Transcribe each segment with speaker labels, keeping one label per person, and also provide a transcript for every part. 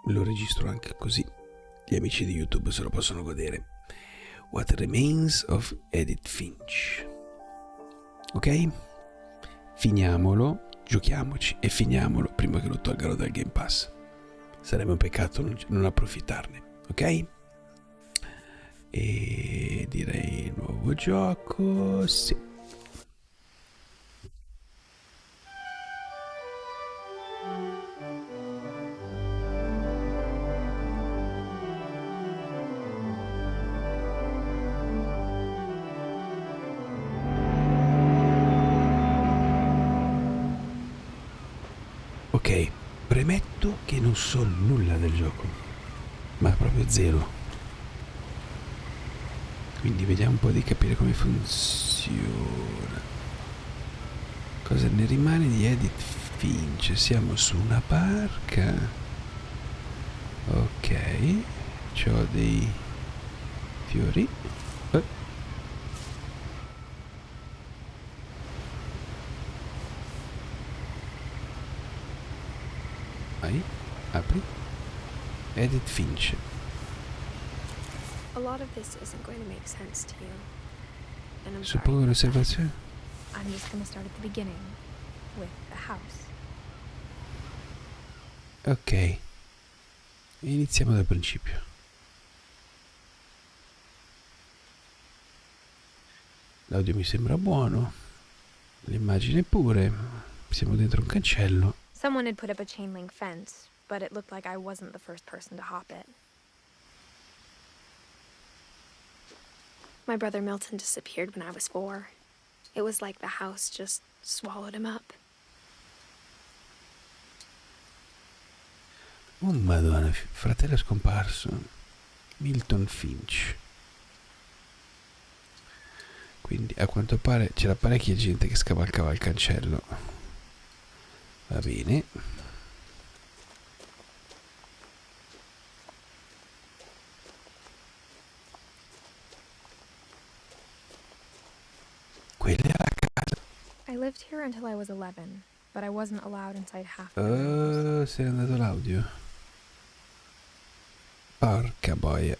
Speaker 1: lo registro anche così gli amici di YouTube se lo possono godere. What Remains of Edith Finch. Ok? Finiamolo, giochiamoci e finiamolo prima che lo tolgano dal Game Pass. Sarebbe un peccato non approfittarne, ok? E direi nuovo gioco, sì. Ok, premetto che non so nulla del gioco, ma proprio zero. Quindi vediamo un po' di capire come funziona. Cosa ne rimane di Edith Finch? Siamo su una barca. Ok, c'ho dei fiori. Vai, apri. Edith Finch.
Speaker 2: A lot of this isn't going to make sense to you. And I'm
Speaker 1: Suppongo
Speaker 2: sorry.
Speaker 1: un'osservazione?
Speaker 2: I'm just going to start at the beginning with the house.
Speaker 1: Ok, iniziamo dal principio. L'audio mi sembra buono, l'immagine pure. Siamo dentro un cancello.
Speaker 2: Someone had put up a chain link fence, but it looked like I wasn't the first person to hop it. My brother Milton disappeared when I was 4. It was like the house just swallowed him up.
Speaker 1: Oh madonna, fratello è scomparso. Milton Finch. Quindi a quanto pare c'era parecchia gente che scavalcava il cancello. Va bene. Quella è la casa.
Speaker 2: I lived here until I was 11, but I wasn't allowed inside half the rooms.
Speaker 1: Se n'è andato l'audio. Porca boia.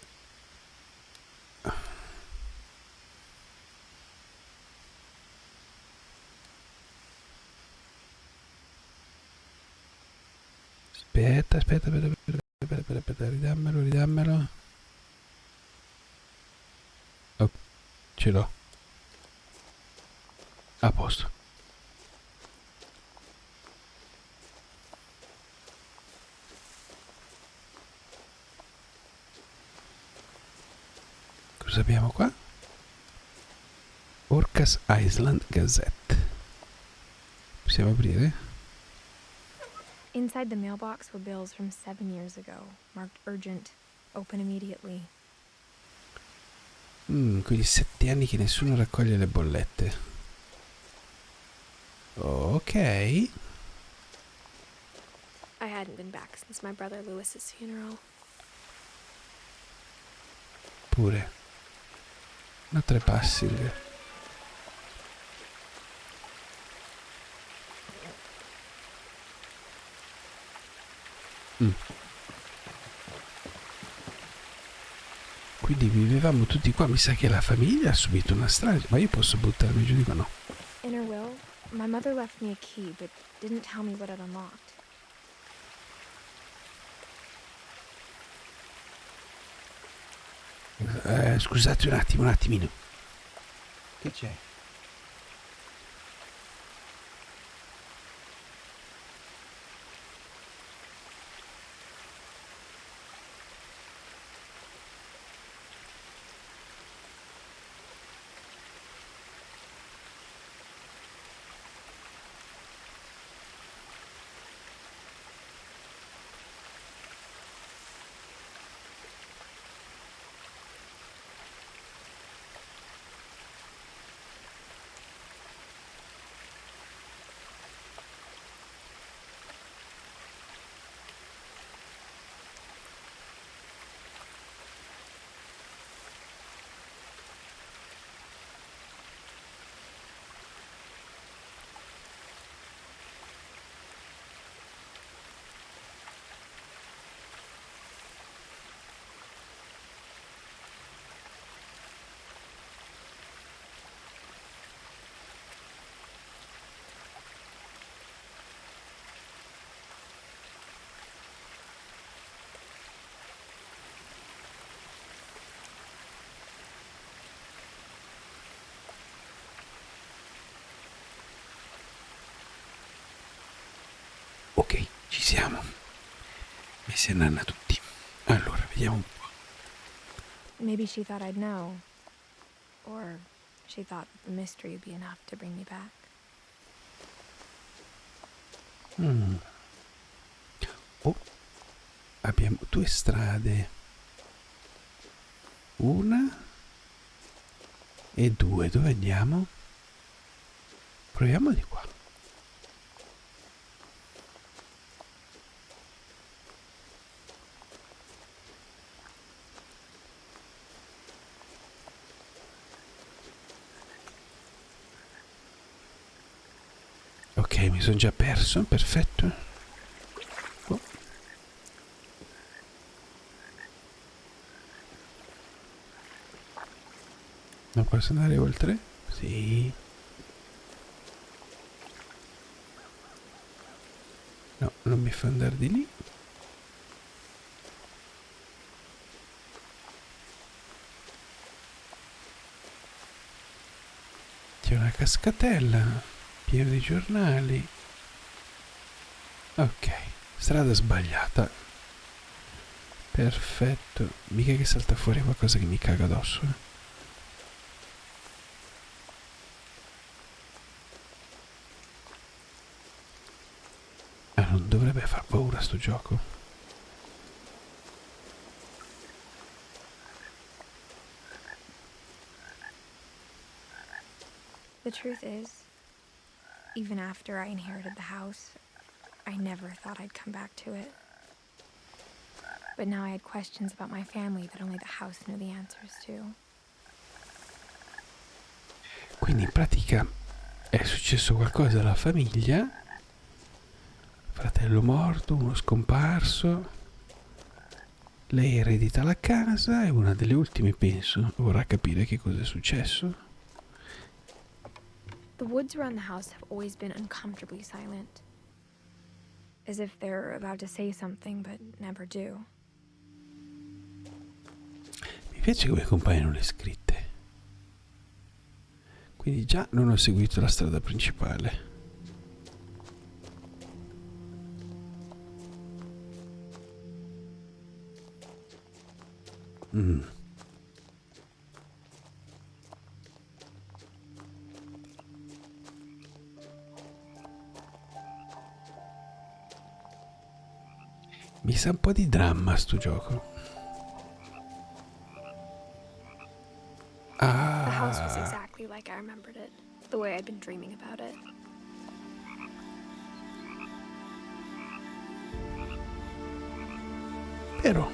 Speaker 1: Aspetta, ridammelo. Oh, ce l'ho. A posto. Cosa abbiamo qua? Orcas Island Gazette. Possiamo aprire?
Speaker 2: Inside the mailbox were bills from 7 years ago, marked urgent, open immediately.
Speaker 1: Quindi 7 anni che nessuno raccoglie le bollette. Ok.
Speaker 2: I hadn't been back since my brother Lewis's funeral.
Speaker 1: Pure. No trespassing. Quindi vivevamo tutti qua. Mi sa che la famiglia ha subito una strage. Ma io posso buttarmi giù di qua? No.
Speaker 2: In her will, my mother left me a key, but didn't tell me what it unlocked.
Speaker 1: Scusate un attimino. Che c'è? Ok, ci siamo. Messi a nanna tutti. Allora, vediamo un po'.
Speaker 2: Maybe she thought I'd know. Or she thought that the mystery would be enough to bring me back.
Speaker 1: Oh, abbiamo due strade. Una e due. Dove andiamo? Proviamo di qua. Ok, mi sono già perso, perfetto. Oh. Non posso andare oltre? Sì. No, non mi fa andare di lì. C'è una cascatella, piena di giornali. Ok, strada sbagliata. Perfetto. Mica che salta fuori qualcosa che mi caga addosso. Ah, non dovrebbe far paura sto gioco.
Speaker 2: The truth is, even after I inherited the house, I never thought I'd come back to it. But now I had questions about my family that only the house knew the answers to.
Speaker 1: Quindi in pratica è successo qualcosa alla famiglia. Fratello morto, uno scomparso. Lei eredita la casa e una delle ultime, penso, vorrà capire che cosa è successo.
Speaker 2: The woods around the house have always been uncomfortably silent. As if they're about to say something but never do.
Speaker 1: Mi piace come compaiono le scritte. Quindi già non ho seguito la strada principale. Mi sa un po' di dramma sto gioco.
Speaker 2: The house was exactly like I remembered it, the way I'd been dreaming about it.
Speaker 1: Vero.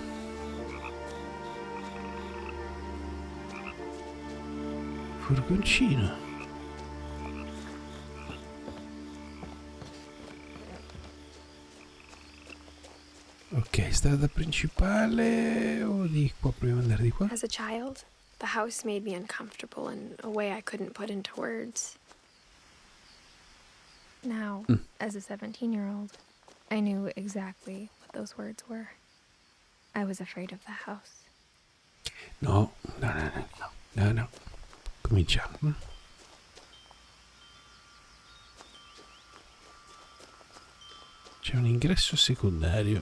Speaker 1: Furgoncino. Ok, strada principale o di qua? Proviamo ad andare di qua.
Speaker 2: As a child, the house made me uncomfortable in a way I couldn't put into words. Now, as a 17-year-old, I knew exactly what those words were. I was afraid of the house.
Speaker 1: No. Cominciamo. C'è un ingresso secondario.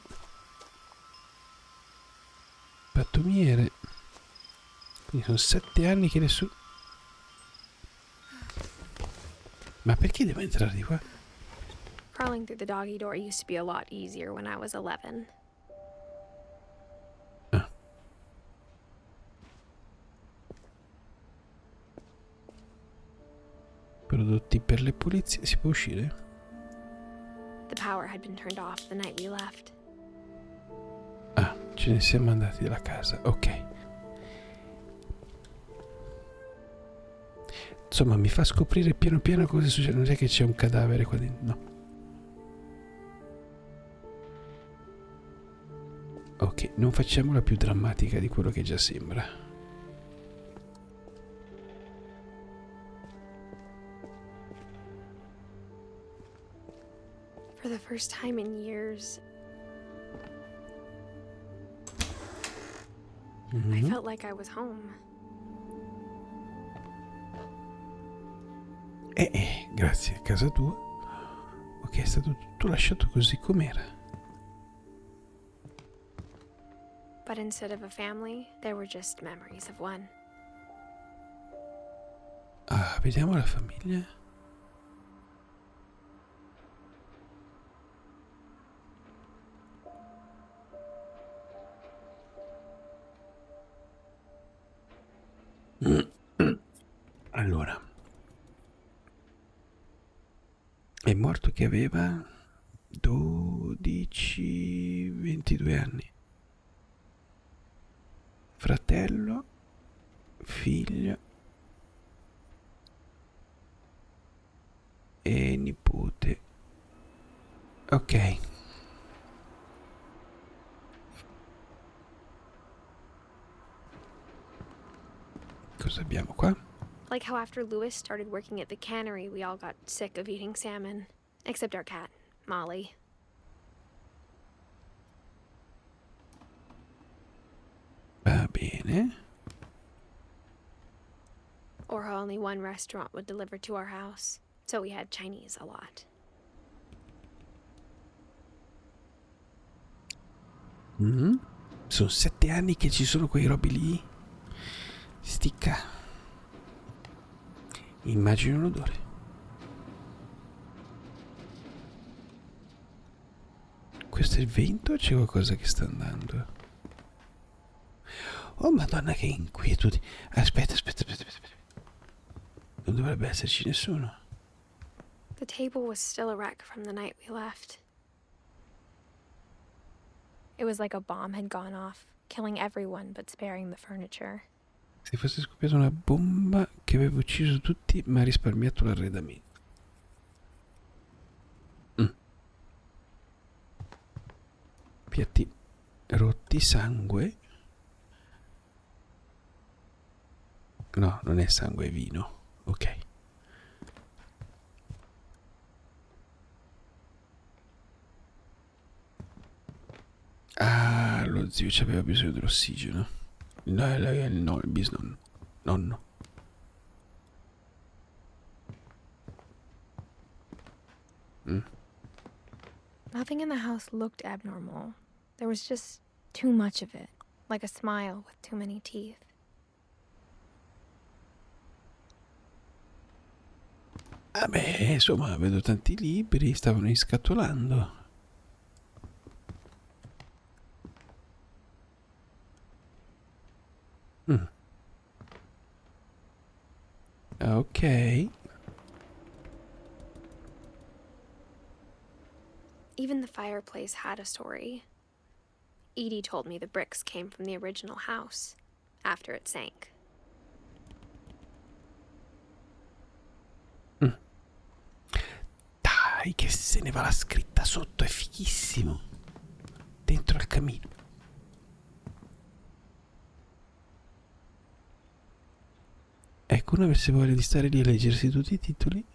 Speaker 1: Pattumiere. Quindi sono 7 anni che nessuno... Ma perché devo entrare di qua?
Speaker 2: Crawling through the doggy door used to be a lot easier when I was 11.
Speaker 1: Ah. Prodotti per le pulizie. Si può uscire?
Speaker 2: The power had been turned off the night we left.
Speaker 1: Ah, ce ne siamo andati dalla casa. Ok. Insomma, mi fa scoprire piano piano cosa succede. Non è che c'è un cadavere qua dentro. No. Ok, non facciamola più drammatica di quello che già sembra.
Speaker 2: For the first time in years, I felt like I was home.
Speaker 1: Grazie, casa tua. Ok, è stato tutto lasciato così com'era.
Speaker 2: But instead of a family, there were just memories of one.
Speaker 1: Ah, vediamo la famiglia. Allora, è morto che aveva 22 anni. Fratello, figlio e nipote. Ok. Cosa abbiamo qua?
Speaker 2: Like how after Louis started working at the cannery, we all got sick of eating salmon. Except our cat, Molly.
Speaker 1: Va bene.
Speaker 2: Or how only one restaurant would deliver to our house. So we had Chinese a lot.
Speaker 1: Sono 7 anni che ci sono quei robi lì. Sticca. Immagino l'odore. Questo è il vento o c'è qualcosa che sta andando? Oh madonna che inquietudine. Aspetta. Non dovrebbe esserci nessuno.
Speaker 2: The table was still a wreck from the night we left. It was like a bomb had gone off, killing everyone but sparing the furniture.
Speaker 1: Se fosse scoppiata una bomba che aveva ucciso tutti ma ha risparmiato l'arredamento. Piatti rotti, sangue. No, non è sangue, è vino. Ok. Ah, lo zio ci aveva bisogno dell'ossigeno. No, il bisnonno. Nonno.
Speaker 2: Nothing in the house looked abnormal. There was just too much of it, like a smile with too many teeth.
Speaker 1: Vabbè, insomma, vedo tanti libri, stavano iscatolando. Ok.
Speaker 2: Even the fireplace had a story. Edie told me the bricks came from the original house, after it sank.
Speaker 1: Dai, che se ne va la scritta sotto, è fighissimo. Dentro al camino. Ecco, uno avesse voglia di stare lì a leggersi tutti i titoli.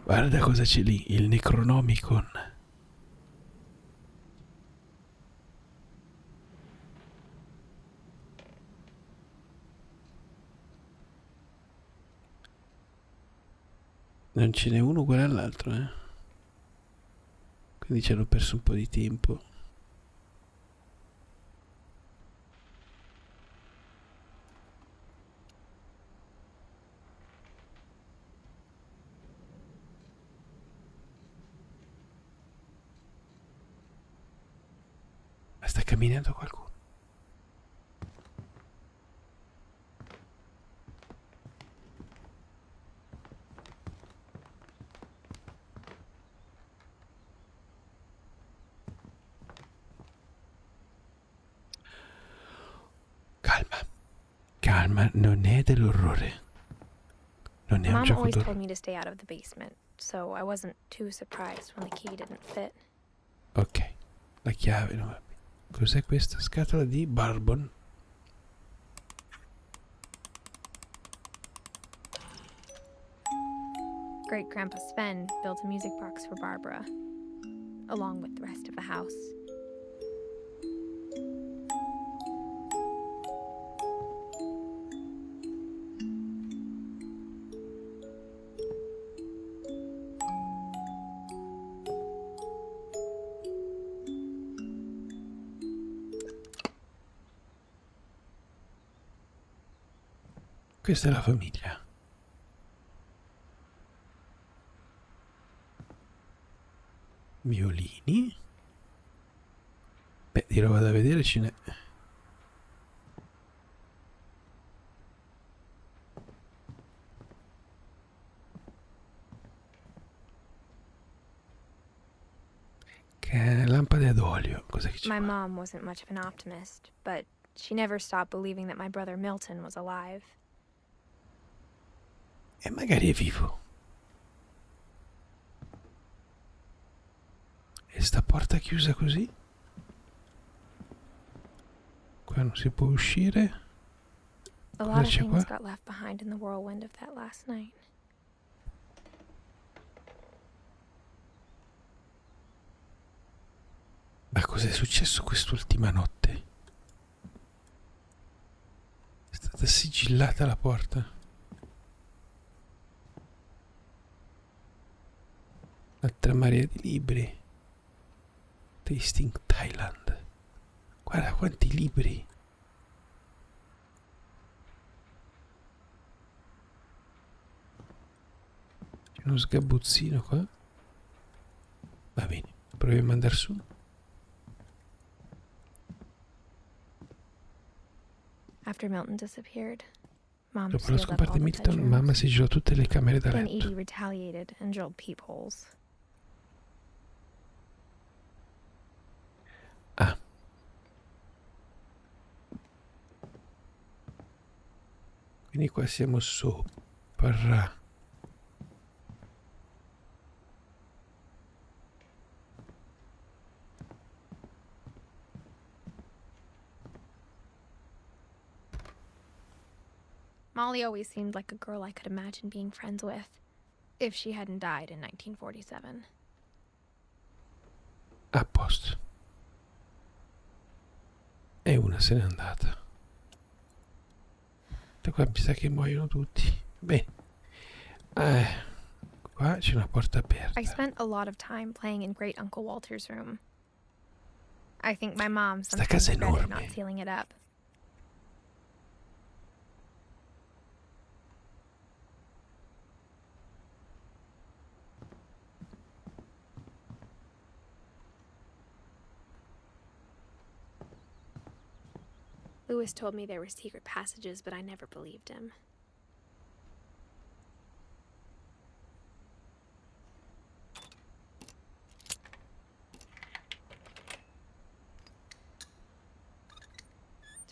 Speaker 1: Guarda cosa c'è lì, il Necronomicon. Non ce n'è uno uguale all'altro, eh. Quindi ci hanno perso un po' di tempo. Ma sta camminando qualcuno. Calma, non è dell'orrore. Non è un
Speaker 2: Mom
Speaker 1: gioco
Speaker 2: always told
Speaker 1: d'orrore.
Speaker 2: me to stay out of the basement, so I wasn't too surprised when the key didn't fit.
Speaker 1: Ok, la chiave non va bene. Cos'è questa scatola di bourbon?
Speaker 2: Great Grandpa Sven built a music box for Barbara, along with the rest of the house.
Speaker 1: Questa è la famiglia. Violini. Beh, di roba da vedere ce n'è. Lampade ad olio. Cos'è che c'è?
Speaker 2: My mom wasn't much of an optimist, but she never stopped believing that my brother Milton was alive.
Speaker 1: E magari è vivo. E sta porta chiusa così? Qua non si può uscire.
Speaker 2: A lot of things got left behind in the whirlwind of that last night.
Speaker 1: Ma cos'è successo quest'ultima notte? È stata sigillata la porta. Un'altra marea di libri. Tasting Thailand. Guarda quanti libri. C'è uno sgabuzzino qua. Va bene, proviamo a andare su.
Speaker 2: After Milton disappeared, Mom
Speaker 1: Dopo la
Speaker 2: sealed up
Speaker 1: scomparsa
Speaker 2: all
Speaker 1: di
Speaker 2: the
Speaker 1: Milton,
Speaker 2: bedrooms.
Speaker 1: mamma sigillò tutte le camere da
Speaker 2: Then
Speaker 1: letto.
Speaker 2: Edie retaliated and drilled peepholes.
Speaker 1: Ah. Quindi qua siamo sopra.
Speaker 2: Molly always seemed like a girl I could imagine being friends with, if she hadn't died in 1947.
Speaker 1: A posto. E una se n'è andata. E qua mi sa che muoiono tutti. Bene. Qua c'è una porta aperta.
Speaker 2: I spent a lot of time playing in Great Uncle Walter's room. I think my mom
Speaker 1: Sta casa è
Speaker 2: sometimes regretted
Speaker 1: enorme.
Speaker 2: not sealing it up. Lewis told me there were secret passages, but I never believed him.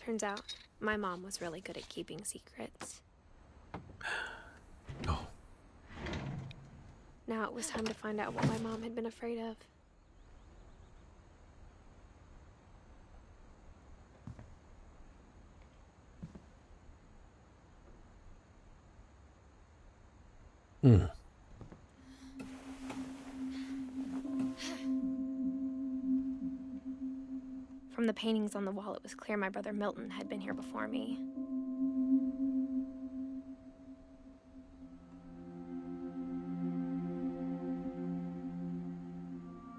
Speaker 2: Turns out, my mom was really good at keeping secrets.
Speaker 1: No.
Speaker 2: Now it was time to find out what my mom had been afraid of. From the paintings on the wall, it was clear my brother Milton had been here before me.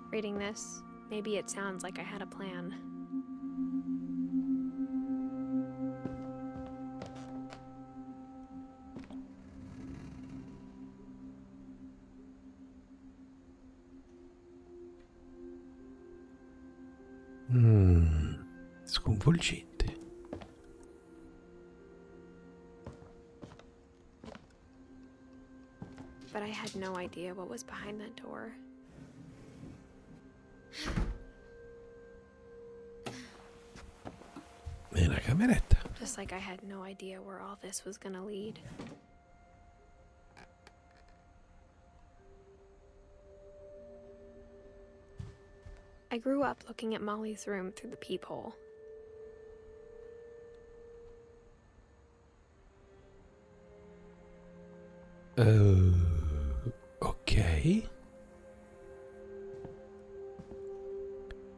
Speaker 2: Reading this, maybe it sounds like I had a plan.
Speaker 1: Sconvolgente.
Speaker 2: But I had no idea what was behind that door.
Speaker 1: È una cameretta.
Speaker 2: Just like I had no idea where all this was gonna lead. I grew up looking at Molly's room through the peephole.
Speaker 1: Ok.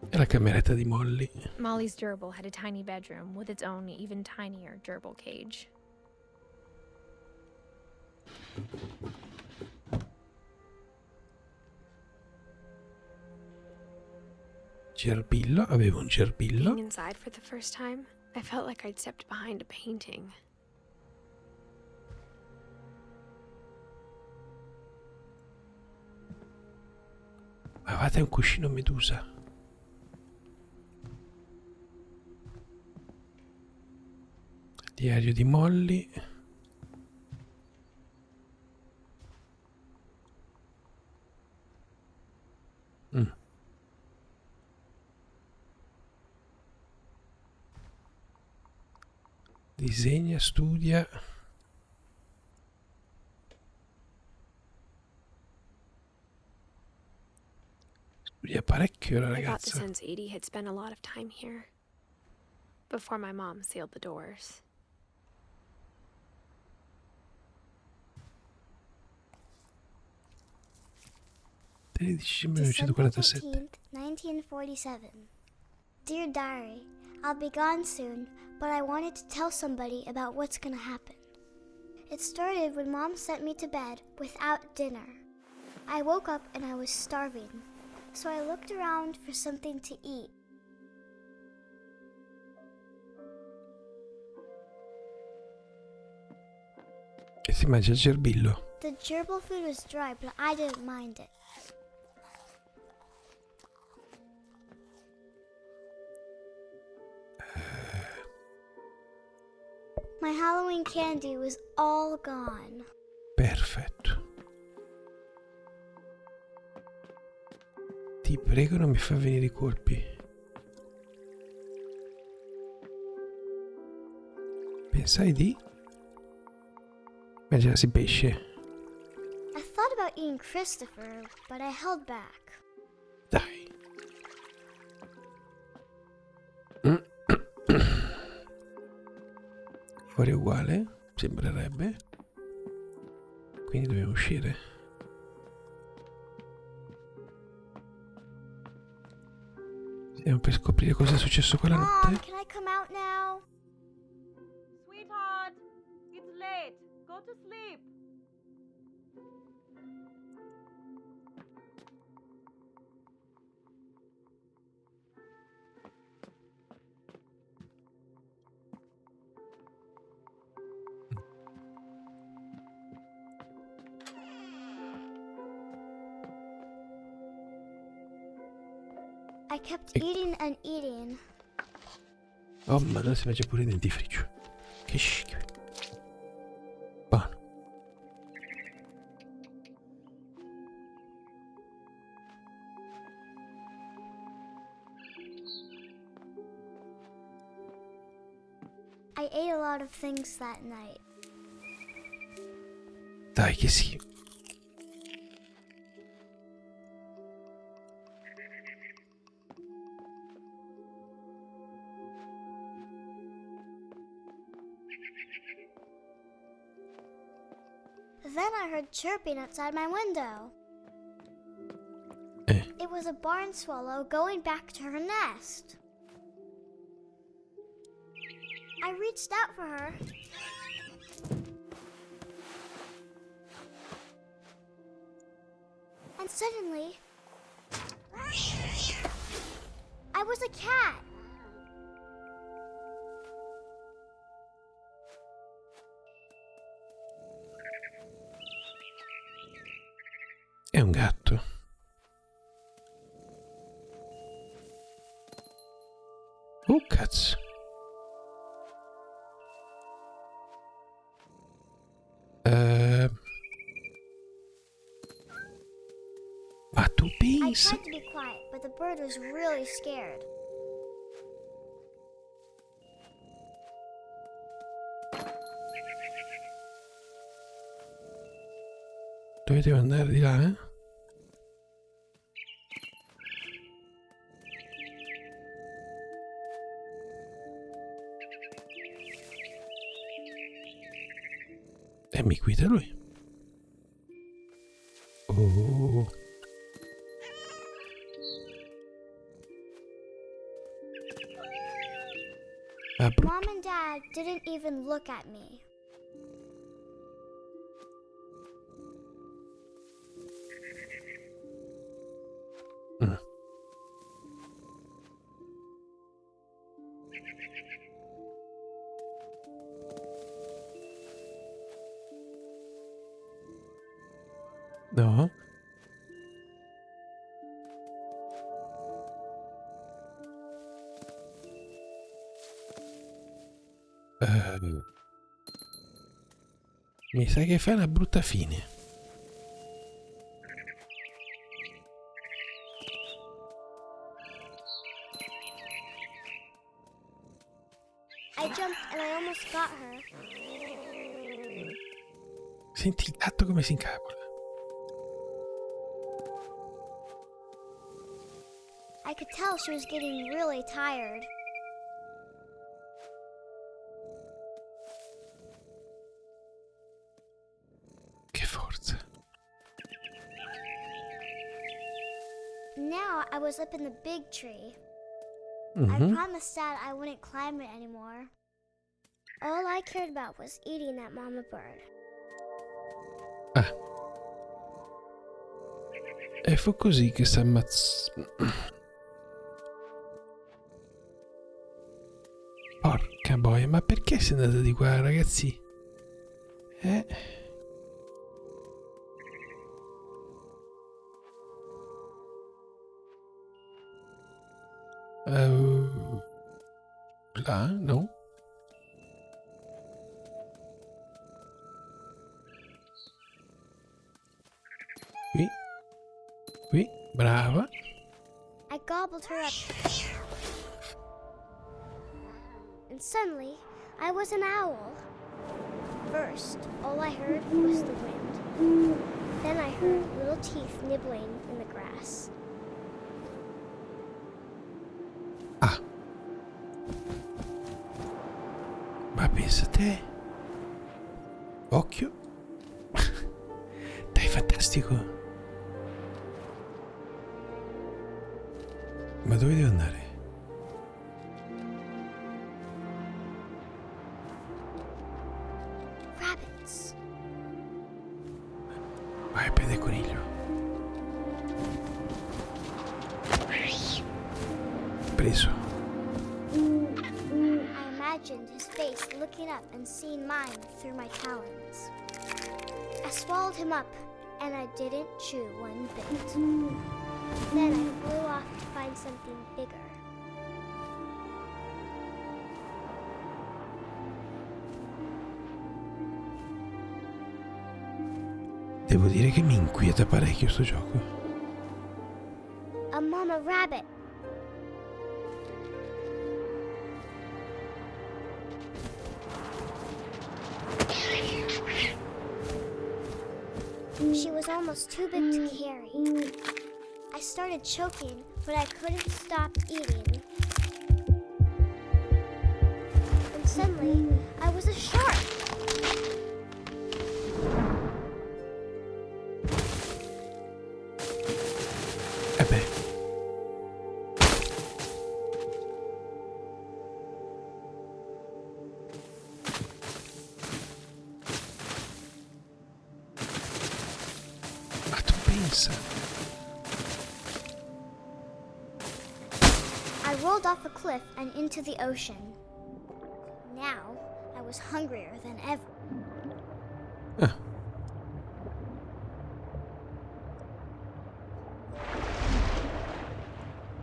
Speaker 1: È la cameretta di Molly.
Speaker 2: Molly's gerbil had a tiny bedroom with its own even tinier gerbil cage.
Speaker 1: Gerbillo, avevo un gerbillo.
Speaker 2: Being inside for the first time, I felt like I'd stepped behind a painting.
Speaker 1: Ma vada, è un cuscino medusa. Diario di Molly. Disegna, studia. Studia parecchio la
Speaker 2: I got the
Speaker 1: ragazza.
Speaker 2: sense Edie had spent a lot of time here before my mom sealed the doors.
Speaker 1: 13
Speaker 3: December
Speaker 1: 1947.
Speaker 3: 13th, 1947. Dear Diary, I'll be gone soon, but I wanted to tell somebody about what's gonna happen. It started when Mom sent me to bed without dinner. I woke up and I was starving, so I looked around for something to eat.
Speaker 1: E si mangia il gerbillo.
Speaker 3: The gerbil food was dry, but I didn't mind it. My Halloween candy was all gone.
Speaker 1: Perfetto. Ti prego, non mi fa venire i colpi. Pensai di mangiarsi pesce.
Speaker 3: I thought about eating Christopher, but I held back.
Speaker 1: Dai. Fuori uguale, sembrerebbe. Quindi dobbiamo uscire. Stiamo per scoprire cosa è successo quella
Speaker 3: Mom,
Speaker 1: notte.
Speaker 3: can I come out now?
Speaker 4: Sweetheart, it's late. Go to sleep.
Speaker 3: I kept eating and eating.
Speaker 1: Oh, ma non si mangia pure il dentifricio. Che schifo. Buono.
Speaker 3: I ate a lot of things that night.
Speaker 1: Dai, che sì.
Speaker 3: Then I heard chirping outside my window. It was a barn swallow going back to her nest. I reached out for her. And suddenly, I was a cat.
Speaker 1: È un gatto. Oh, cazzo. Ma tu
Speaker 3: I
Speaker 1: pensi?
Speaker 3: tried to be quiet, but the bird was really scared.
Speaker 1: Dovete andare di là, eh? E mi guida lui. Oh. Ah, brutto.
Speaker 3: Mom and Dad didn't even look at me.
Speaker 1: No. Mi sa che fa una brutta fine.
Speaker 3: I jumped and I almost got her.
Speaker 1: Senti il gatto come si incapola.
Speaker 3: I could tell she was getting really tired.
Speaker 1: Che forza.
Speaker 3: Now I was up in the big tree. I
Speaker 1: Mhm.
Speaker 3: promised Dad I wouldn't climb it anymore. All I cared about was eating that mama bird.
Speaker 1: Ah. E fu così che s'ammazzò. Porca boia, ma perché sei andata di qua, ragazzi? Là, no? Qui, brava.
Speaker 3: I gobbled her up. And suddenly, I was an owl. First, all I heard was the wind. Then I heard little teeth nibbling in the grass.
Speaker 1: Ah. Ma pensa te. Occhio. Dai, fantastico. Ma dove devo andare?
Speaker 3: Rabbits.
Speaker 1: Vai, prende coniglio. Preso.
Speaker 3: I imagined his face looking up and seeing mine through my talons. I swallowed him up, and I didn't chew one bit. Then I flew off to find something bigger.
Speaker 1: Devo dire che mi inquieta parecchio sto gioco.
Speaker 3: A mama rabbit. She was almost too big to carry. I started choking, but I couldn't stop eating. And suddenly, I was a shark.
Speaker 1: Eh beh. Ma tu pensa?
Speaker 3: I rolled off a cliff and into the ocean. Now, I was hungrier than ever.
Speaker 1: Ah.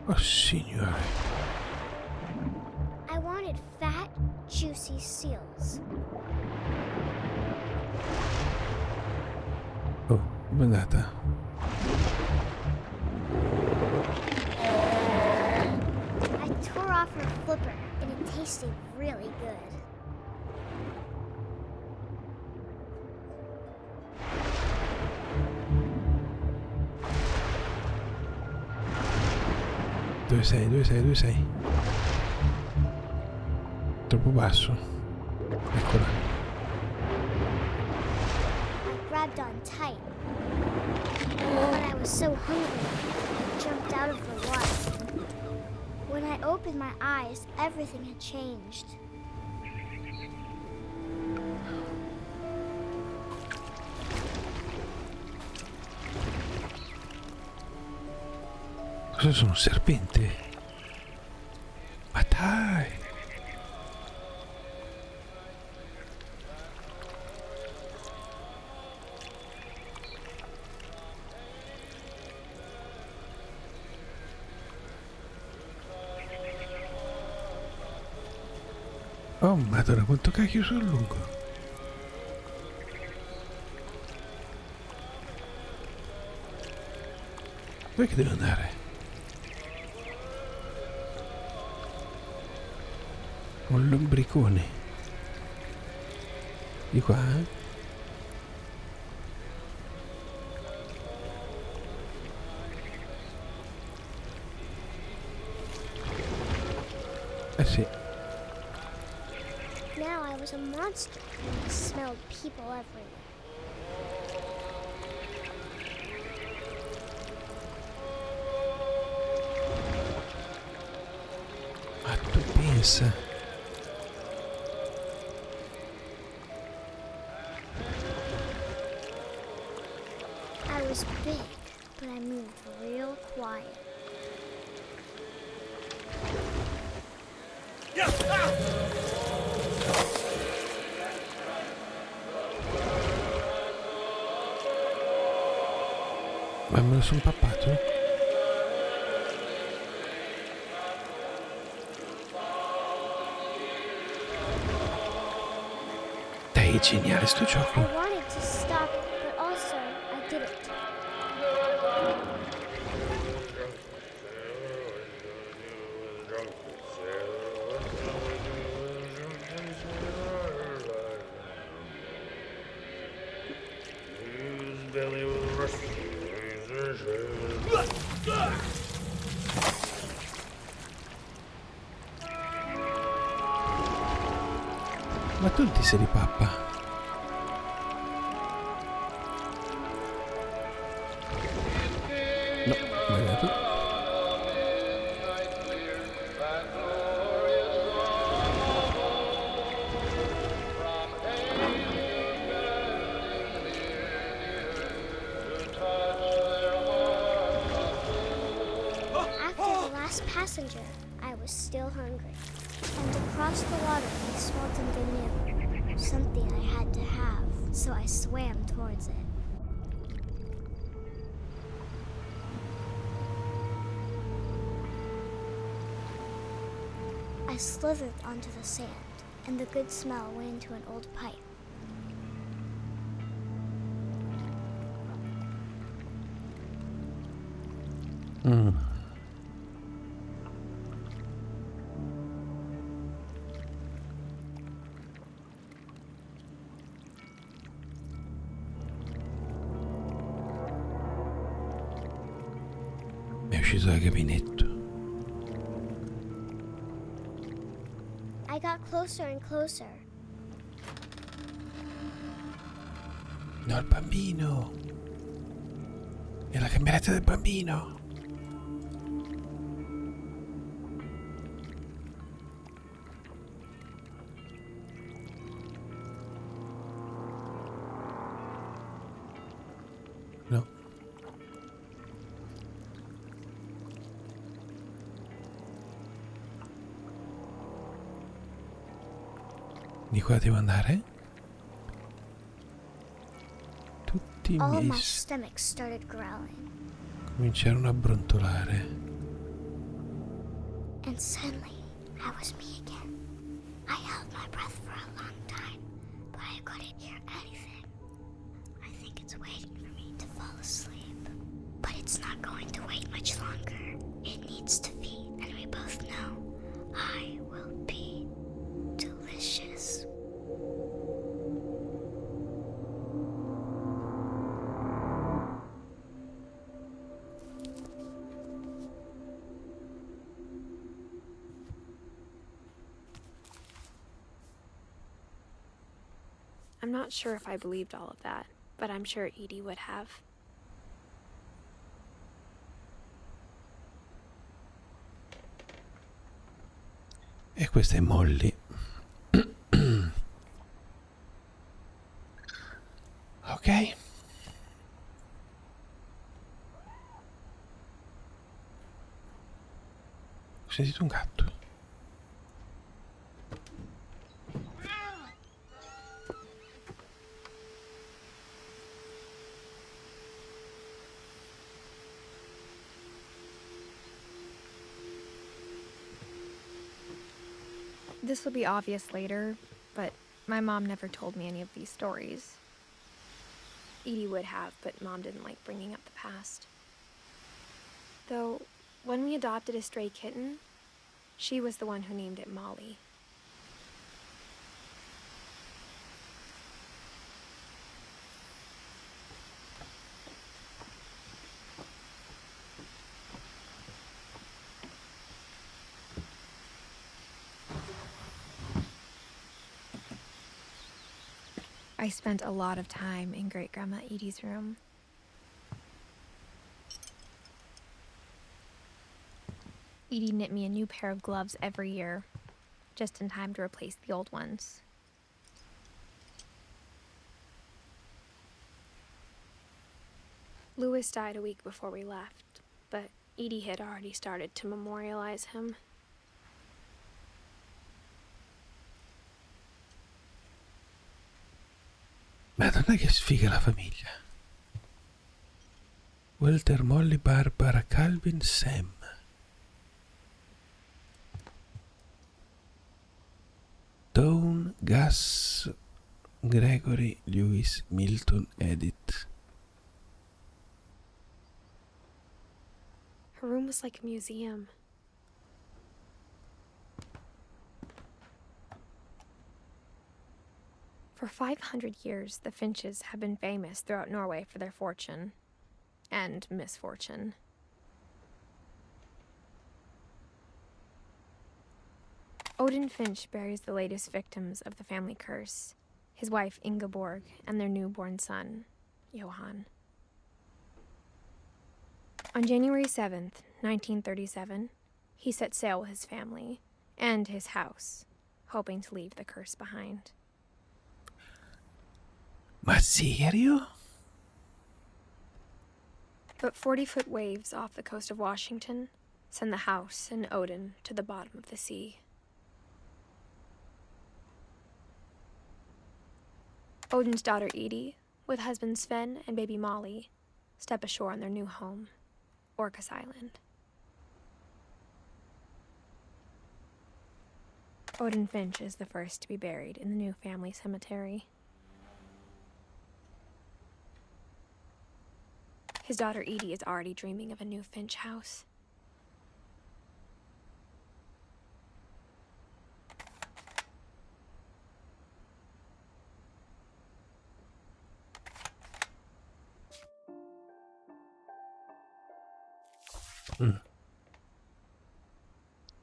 Speaker 1: Oh signore.
Speaker 3: I wanted fat, juicy seals.
Speaker 1: Oh, com'è andata?
Speaker 3: I tore off her flipper, and it tasted really good.
Speaker 1: Dove sei? Dove sei? Dove sei? Troppo basso. Eccola.
Speaker 3: I grabbed on tight. But I was so hungry, I jumped out of the water. When I opened my eyes, everything had changed.
Speaker 1: Cosa sono? Un serpente? Ma dai! Oh madonna, quanto cacchio sono lungo. Dove che devo andare? Un lombricone. Di qua, eh? Eh sì.
Speaker 3: Now I was a monster and I smelled people everywhere.
Speaker 1: Ma tu pensa?
Speaker 3: I was big, but I moved real quiet.
Speaker 1: Ma me lo son pappato? Dai, è geniale sto gioco.
Speaker 3: I wanted to stop, but also I didn't.
Speaker 1: Ma tu ti sei di pappa? No, sbagliato.
Speaker 3: After the last passenger, I was still hungry. And across the water, I smelled something new. Something I had to have, so I swam towards it. I slithered onto the sand, and the good smell went into an old pipe.
Speaker 1: È uscito dal gabinetto.
Speaker 3: I got closer and closer.
Speaker 1: No, il bambino. È la cameretta del bambino. No. Di qua devo andare? Tutti i
Speaker 3: All
Speaker 1: miei
Speaker 3: my stomach started growling,
Speaker 1: cominciarono a brontolare.
Speaker 3: and suddenly I was me again. I held my breath for a long time, but I couldn't hear anything. I think it's waiting for me to fall asleep. But it's not going to wait much longer. It needs to feed, and we both know I will be delicious.
Speaker 2: I'm not sure if I believed all of that, but I'm sure Edie would have.
Speaker 1: E questa è Molly. Ok. Ho sentito un gatto.
Speaker 2: This will be obvious later, but my mom never told me any of these stories. Edie would have, but Mom didn't like bringing up the past. Though, when we adopted a stray kitten, she was the one who named it Molly. I spent a lot of time in Great-Grandma Edie's room. Edie knit me a new pair of gloves every year, just in time to replace the old ones. Louis died a week before we left, but Edie had already started to memorialize him.
Speaker 1: Madonna che sfiga la famiglia. Walter, Molly, Barbara, Calvin, Sam. Dawn, Gus, Gregory, Lewis, Milton, Edith.
Speaker 2: Her room was like a museum. For 500 years, the Finches have been famous throughout Norway for their fortune and misfortune. Odin Finch buries the latest victims of the family curse, his wife Ingeborg and their newborn son, Johan. On January 7th, 1937, he set sail with his family and his house, hoping to leave the curse behind.
Speaker 1: Ma serio?
Speaker 2: But 40-foot waves off the coast of Washington send the house and Odin to the bottom of the sea. Odin's daughter Edie, with husband Sven and baby Molly, step ashore on their new home, Orcas Island. Odin Finch is the first to be buried in the new family cemetery. His daughter Edie is already dreaming of a new Finch house.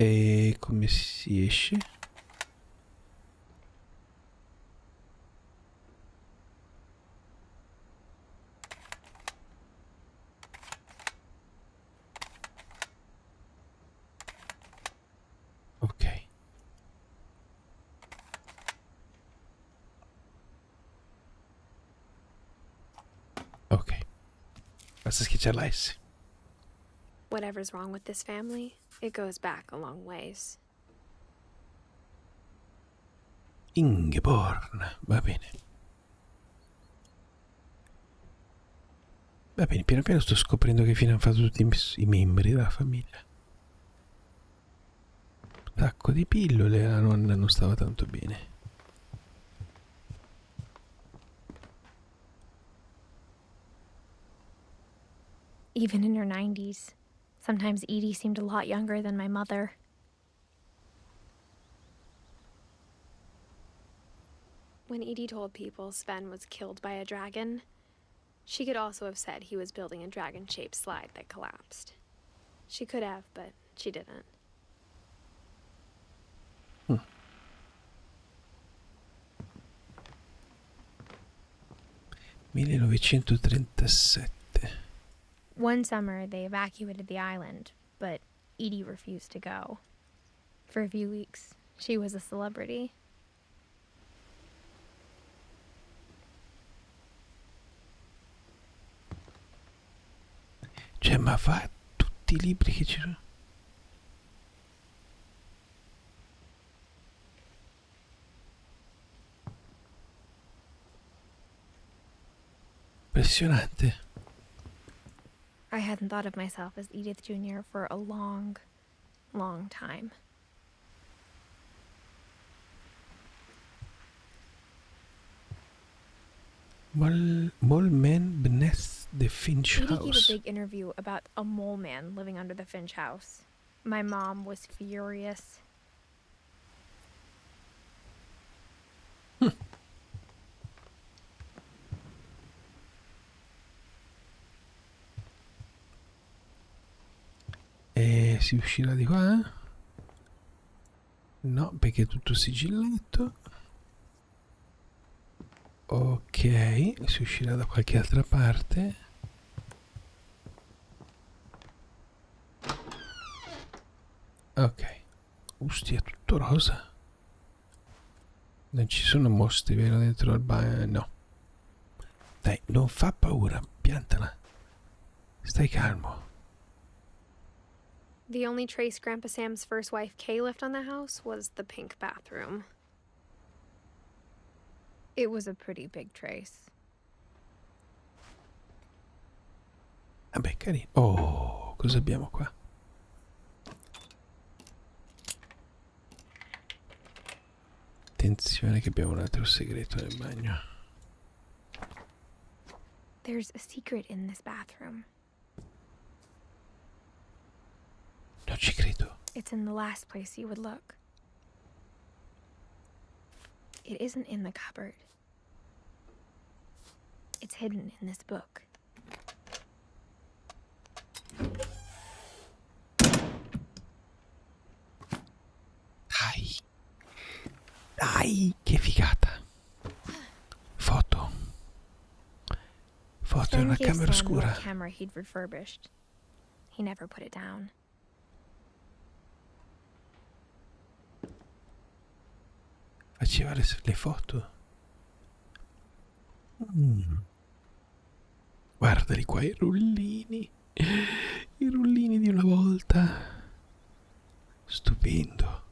Speaker 1: E come si esce? Ok. Ok. Basta schiacciare la S.
Speaker 2: Whatever's wrong with this family, it goes back a long ways.
Speaker 1: Ingeborg, va bene. Va bene, piano piano sto scoprendo che fine hanno fatto tutti i membri della famiglia. Un sacco di pillole, la nonna non stava tanto bene.
Speaker 2: Even in her 90s, sometimes Edie seemed a lot younger than my mother. When Edie told people Sven was killed by a dragon, she could also have said he was building a dragon-shaped slide that collapsed. She could have, but she didn't.
Speaker 1: 1937.
Speaker 2: One summer, they evacuated the island, but Edie refused to go. For a few weeks, she was a celebrity.
Speaker 1: Cioè, ma fa tutti i libri che c'erano. Impressionante.
Speaker 2: I hadn't thought of myself as Edith Jr. for a long, long time.
Speaker 1: Mole man beneath the Finch
Speaker 2: Edie gave a
Speaker 1: house.
Speaker 2: big interview about a mole man living under the Finch house. My mom was furious.
Speaker 1: E si uscirà di qua? No, perché è tutto sigillato. Ok, si uscirà da qualche altra parte. Ok. Usti, è tutto rosa. Non ci sono mostri, vero, dentro al bagno? No. Dai, non fa paura, piantala. Stai calmo.
Speaker 2: The only trace Grandpa Sam's first wife Kay left on the house was the pink bathroom. It was a pretty big trace.
Speaker 1: Vabbè, carino. Oh, cosa abbiamo qua? Attenzione che abbiamo un altro segreto nel bagno.
Speaker 2: There's a secret in this bathroom.
Speaker 1: Non ci credo.
Speaker 2: It's in the last place you would look. It isn't in the cupboard. It's hidden in this book.
Speaker 1: Dai. Dai, che figata. Foto. Foto in
Speaker 2: Sam
Speaker 1: una
Speaker 2: gave
Speaker 1: camera
Speaker 2: Sam the old
Speaker 1: oscura.
Speaker 2: camera he'd refurbished. He never put it down.
Speaker 1: Faceva le foto. Guardali qua i rullini. I rullini di una volta. Stupendo.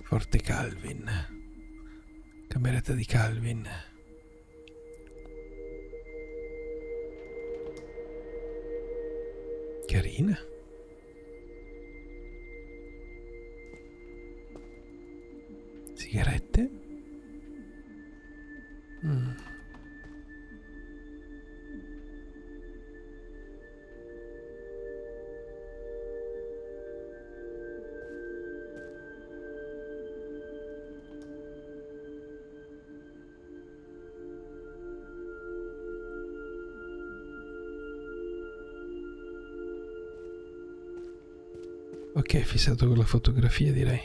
Speaker 1: Forte Calvin. Cameretta di Calvin. Carina. Sigarette. Ok, fissato con la fotografia, direi.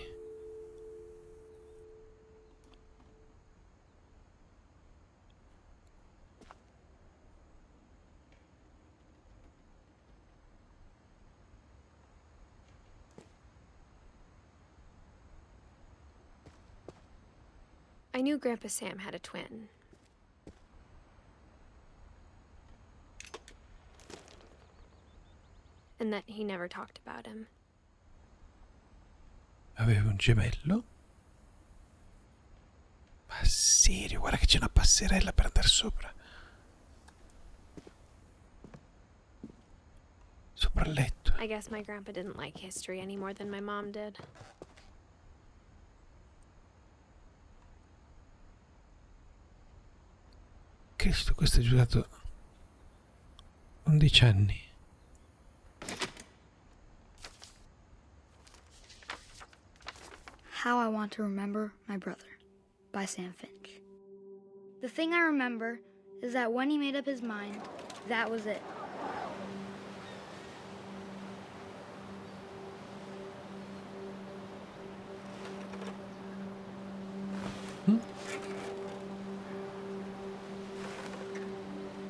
Speaker 2: I knew Grandpa Sam had a twin. And that he never talked about him.
Speaker 1: Aveva un gemello? Ma serio, guarda che c'è una passerella per andare sopra. Sopra il letto.
Speaker 2: I guess my grandpa didn't like history any more than my mom did.
Speaker 1: Cristo, questo è giocato 11 anni.
Speaker 5: How I Want to Remember My Brother by Sam Finch. The thing I remember is that when he made up his mind, that was it.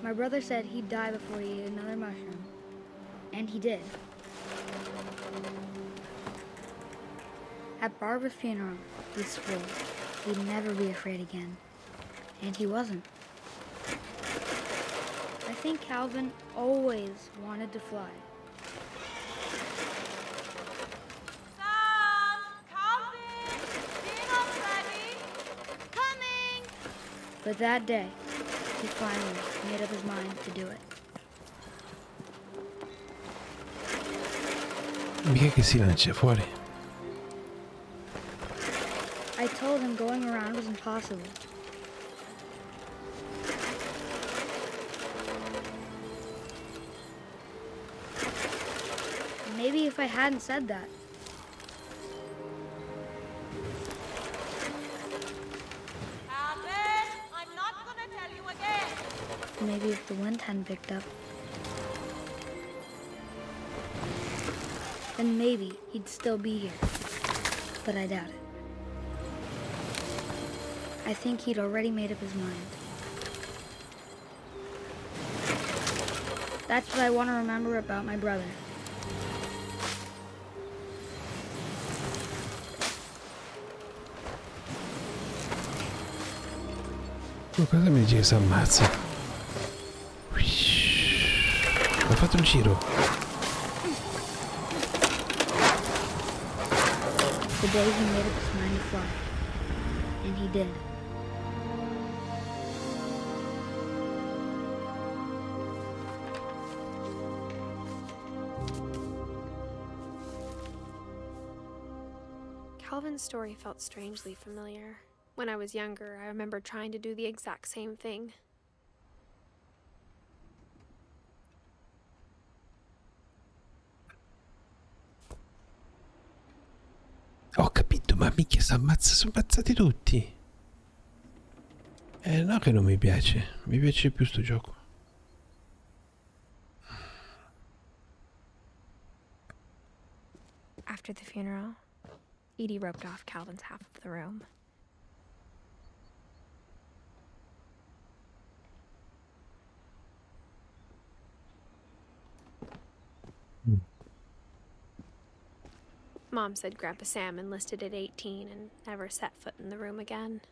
Speaker 5: My brother said he'd die before he ate another mushroom. And he did. At Barbara's funeral, he swore he'd never be afraid again. And he wasn't. I think Calvin always wanted to fly.
Speaker 4: Sam! Calvin! Dinner's ready!
Speaker 3: Coming!
Speaker 5: But that day, he finally made up his mind to do it.
Speaker 1: Mica che si lancia fuori.
Speaker 5: I told him going around was impossible. Maybe if I hadn't said that.
Speaker 4: Calvin! I'm not gonna tell you again!
Speaker 5: Maybe if the wind hadn't picked up. Then maybe he'd still be here. But I doubt it. I think he'd already made up his mind. That's what I want to remember about my brother.
Speaker 1: Cosa mi dice che si ammazza? Ha fatto un giro.
Speaker 5: The day he made up his mind to fly. And he did.
Speaker 2: Calvin's story felt strangely familiar. When I was younger, I remember trying to do the exact same thing.
Speaker 1: Ho capito, ma mica si ammazza, sono ammazzati tutti. No che non mi piace più sto gioco.
Speaker 2: After the funeral, Edie roped off Calvin's half of the room. Mom said Grandpa Sam enlisted at 18 and never set foot in the room again.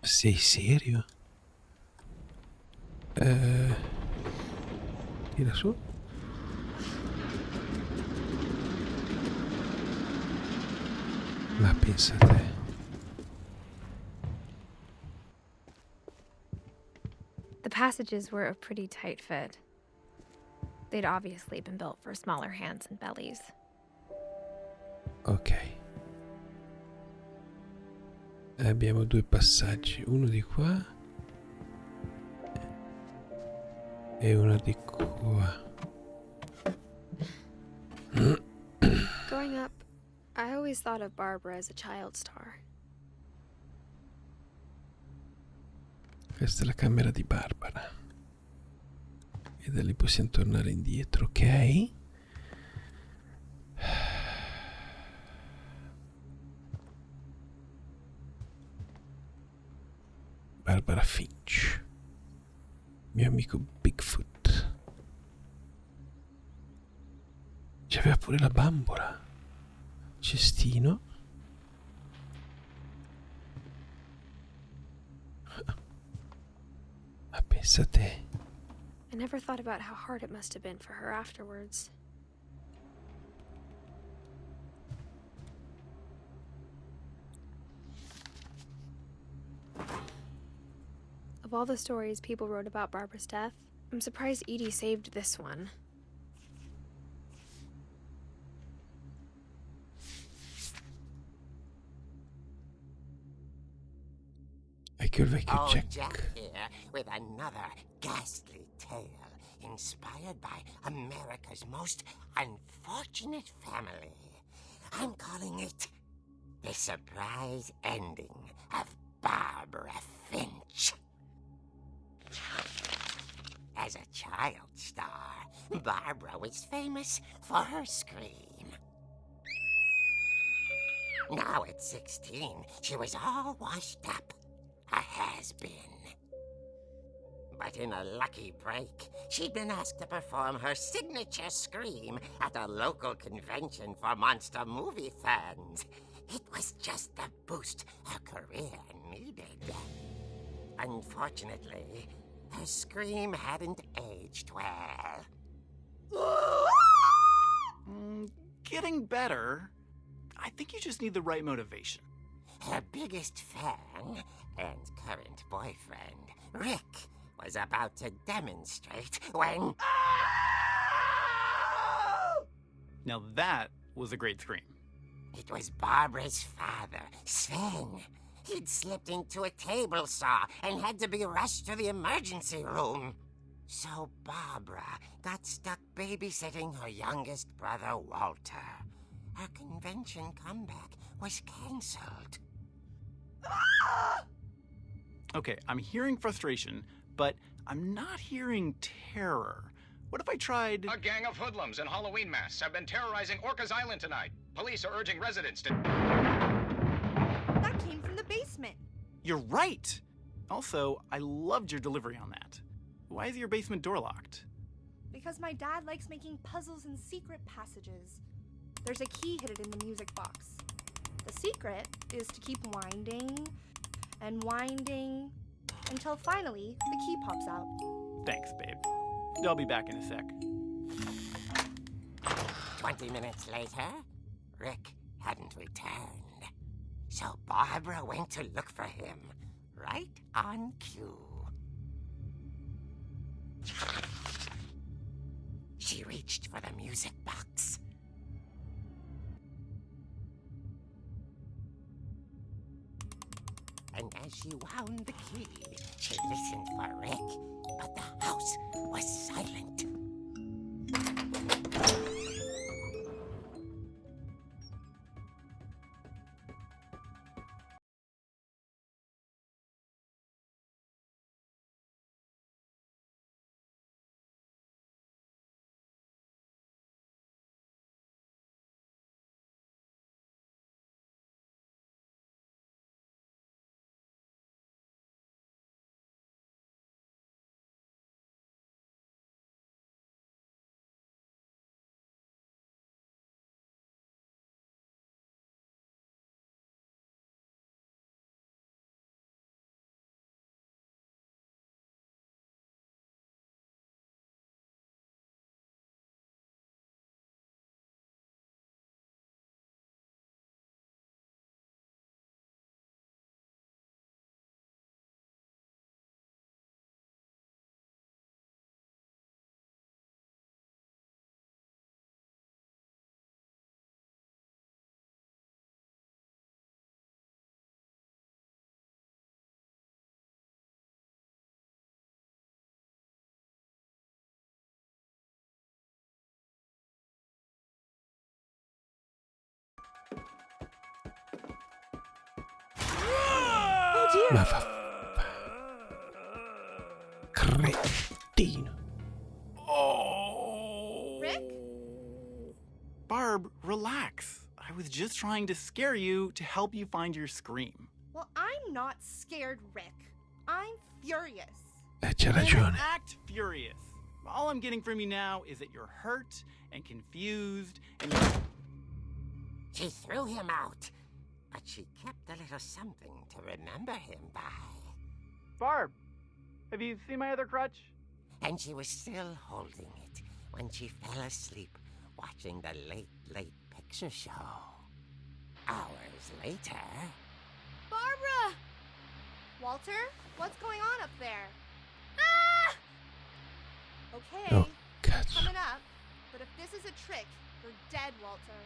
Speaker 1: Sei serio? Tira su. Ma pensa a te.
Speaker 2: The passages were a pretty tight fit. They'd obviously been built for smaller hands and bellies.
Speaker 1: Ok. Abbiamo due passaggi, uno di qua e uno di qua.
Speaker 2: Growing up, I always thought of Barbara as a child star.
Speaker 1: Questa è la camera di Barbara. E da lì possiamo tornare indietro, ok? Barbara Finch. Mio amico Bigfoot. C'aveva pure la bambola. Cestino. Ma pensa a te.
Speaker 2: I never thought about how hard it must have been for her afterwards. Of all the stories people wrote about Barbara's death, I'm surprised Edie saved this one.
Speaker 1: Ecco il vecchio
Speaker 6: Old
Speaker 1: Jack.
Speaker 6: Jack here with another ghastly tale inspired by America's most unfortunate family. I'm calling it The Surprise Ending of Barbara Finch. As a child star, Barbara was famous for her scream. Now at 16, she was all washed up. A has-been. But in a lucky break, she'd been asked to perform her signature scream at a local convention for monster movie fans. It was just the boost her career needed. Unfortunately, her scream hadn't aged well.
Speaker 7: Getting better. I think you just need the right motivation.
Speaker 6: Her biggest fan and current boyfriend, Rick, was about to demonstrate when...
Speaker 7: Now that was a great scream.
Speaker 6: It was Barbara's father, Sven. He'd slipped into a table saw and had to be rushed to the emergency room. So Barbara got stuck babysitting her youngest brother, Walter. Her convention comeback was cancelled.
Speaker 7: Okay, I'm hearing frustration, but I'm not hearing terror. What if I tried...
Speaker 8: A gang of hoodlums in Halloween masks have been terrorizing Orcas Island tonight. Police are urging residents to...
Speaker 9: That came from the basement.
Speaker 7: You're right! Also, I loved your delivery on that. Why is your basement door locked?
Speaker 9: Because my dad likes making puzzles and secret passages. There's a key hidden in the music box. The secret is to keep winding and winding until finally the key pops out.
Speaker 7: Thanks, babe. I'll be back in a sec.
Speaker 6: 20 minutes later, Rick hadn't returned. So Barbara went to look for him, right on cue. She reached for the music box. And as she wound the key, she listened for Rick, but the house was silent.
Speaker 1: Ma cretino.
Speaker 7: Oh!
Speaker 9: Rick?
Speaker 7: Barb, relax. I was just trying to scare you to help you find your scream.
Speaker 9: Well, I'm not scared, Rick. I'm furious.
Speaker 1: C'ha
Speaker 7: Then
Speaker 1: ragione.
Speaker 7: act furious. All I'm getting from you now is that you're hurt and confused and you're...
Speaker 6: She threw him out, but she kept a little something to remember him by.
Speaker 7: Barb, have you seen my other crutch?
Speaker 6: And she was still holding it when she fell asleep watching the late picture show. Hours later...
Speaker 9: Barbara! Walter, what's going on up there? Ah! Okay,
Speaker 1: Oh, cazzo.
Speaker 9: coming up. But if this is a trick, you're dead, Walter.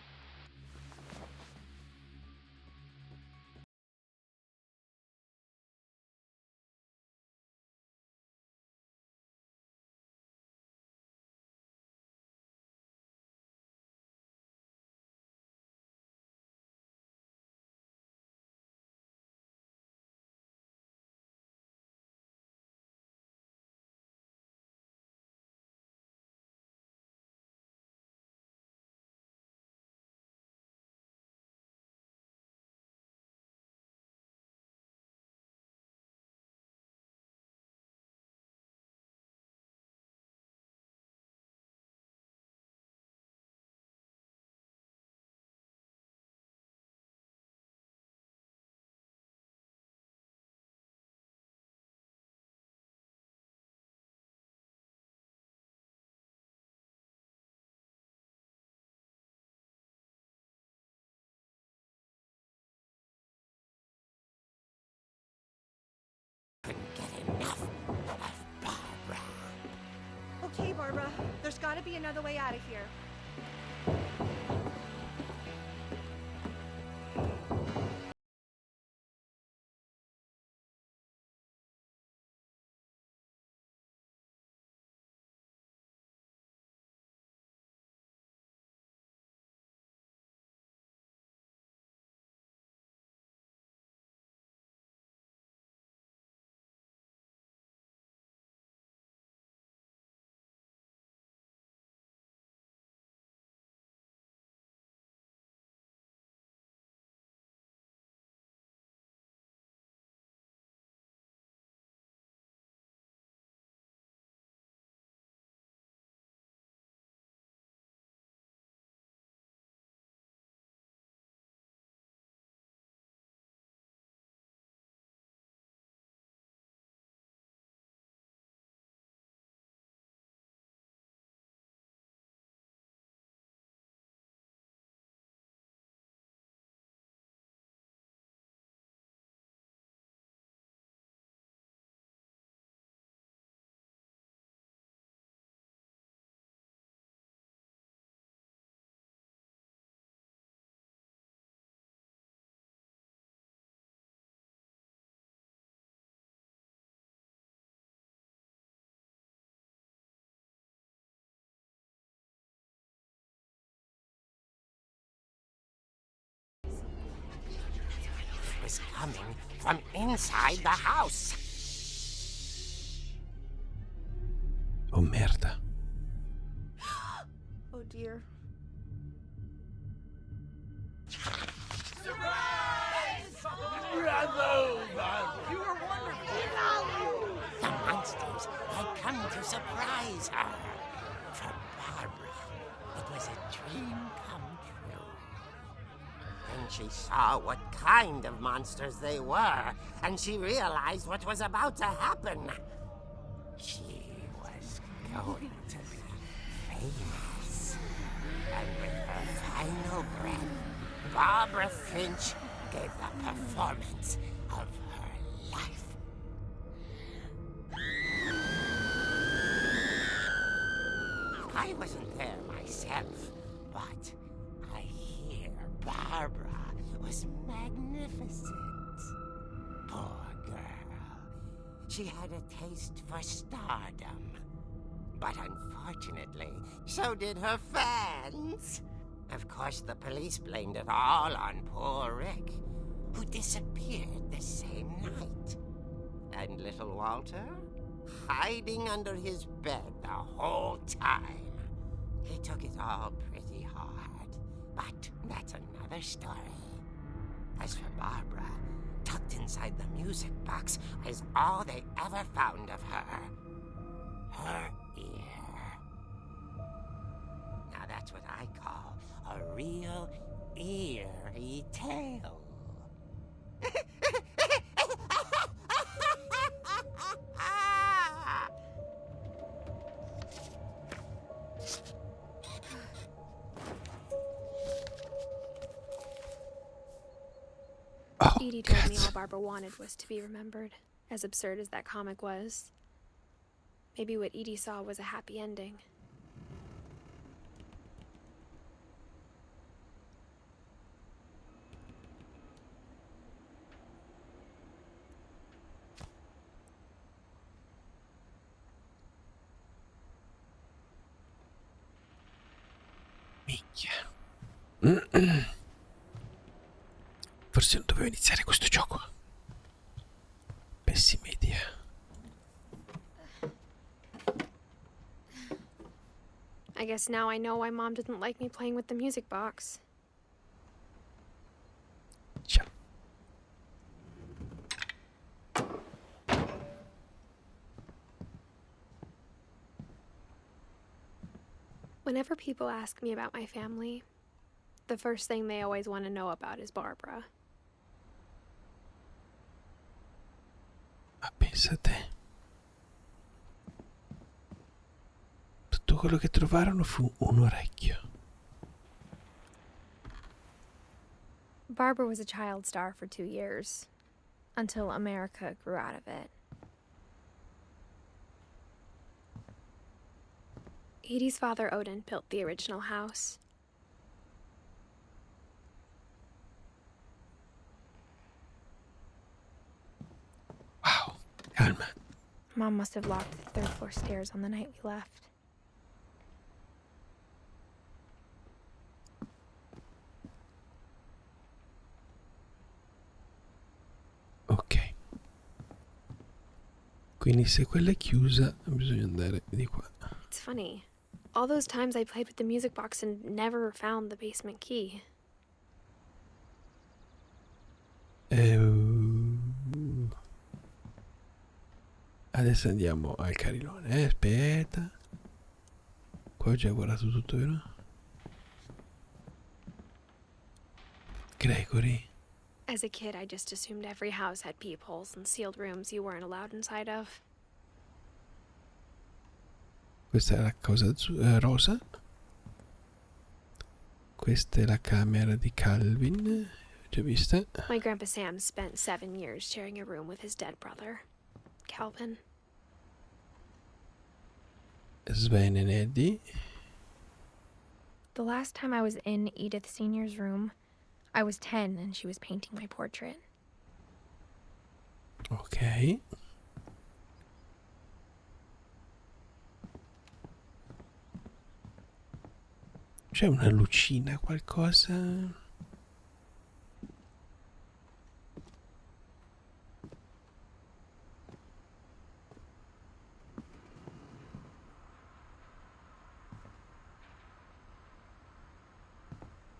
Speaker 6: enough of Barbara.
Speaker 9: Okay, Barbara, there's gotta be another way out of here.
Speaker 6: It was coming from inside the house.
Speaker 1: Oh merda.
Speaker 9: Oh dear.
Speaker 6: The monsters had come to surprise her. For Barbara, it was a dream come true. Then she saw what kind of monsters they were, and she realized what was about to happen. She was going to be famous. And with her final breath, Barbara Finch gave the performance of her life. I wasn't there myself, but I hear Barbara was magnificent. Poor girl. She had a taste for stardom. But unfortunately, so did her fans. Of course, the police blamed it all on poor Rick, who disappeared the same night. And little Walter? Hiding under his bed the whole time. He took it all pretty hard, but that's another story. As for Barbara, tucked inside the music box was all they ever found of her. Her ear. Now that's what I call a real eerie tale.
Speaker 2: Edie told me all Barbara wanted was to be remembered, as absurd as that comic was. Maybe what Edie saw was a happy ending.
Speaker 1: Minchia. Forse non dovevo iniziare questo gioco. Pessima idea.
Speaker 2: I guess now I know why Mom didn't like me playing with the music box.
Speaker 1: Ciao.
Speaker 2: Whenever people ask me about my family, the first thing they always want to know about is Barbara.
Speaker 1: Ma pensa a te. Tutto quello che trovarono fu un orecchio.
Speaker 2: Barbara was a child star for 2 years, until America grew out of it. Edie's father, Odin, built the original house.
Speaker 1: Wow, calma.
Speaker 2: Mom must have locked the third floor stairs on the night we left.
Speaker 1: Ok. Quindi se quella è chiusa, bisogna andare di qua.
Speaker 2: It's funny. All those times I played with the music box and never found the basement key.
Speaker 1: Adesso andiamo al carillone. Aspetta. Qua ho già guardato tutto, vero? Gregory.
Speaker 2: As a kid, I just assumed every house had peepholes and sealed rooms you weren't allowed inside of.
Speaker 1: Questa è la cosa rosa. Questa è la camera di Calvin. Già vista?
Speaker 2: My grandpa Sam spent 7 years sharing a room with his dead brother, Calvin.
Speaker 1: Sven and Eddie.
Speaker 2: The last time I was in Edith Sr.'s room, I was 10 and she was painting my portrait.
Speaker 1: Ok. C'è una lucina, qualcosa?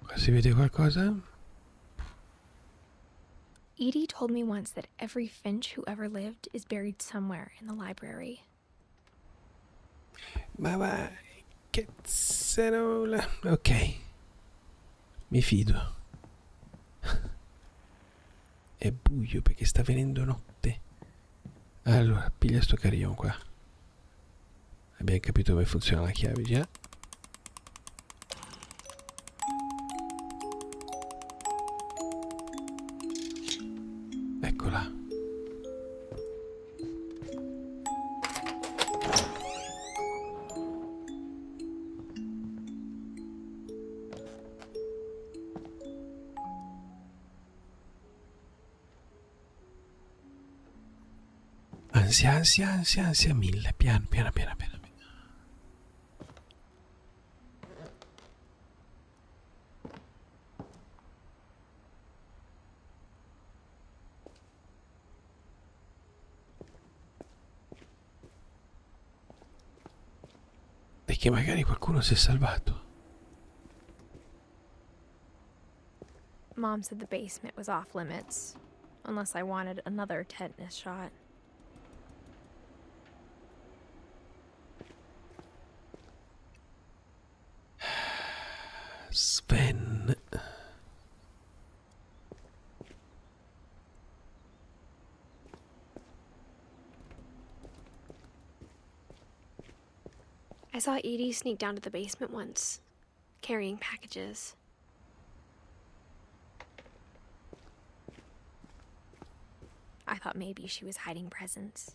Speaker 1: Qua si vede qualcosa?
Speaker 2: Edie told me once that every Finch who ever lived is buried somewhere in the library.
Speaker 1: Ma vai, che cazzarola. Ok, mi fido. È buio perché sta venendo notte. Allora, piglia sto carillon qua. Abbiamo capito come funziona la chiave già. Eccola. Ansia mille. Piano. Perché magari qualcuno si è salvato.
Speaker 2: Mom said the basement was off limits, unless I wanted another tetanus shot.
Speaker 1: Sven.
Speaker 2: I saw Edie sneak down to the basement once, carrying packages. I thought maybe she was hiding presents.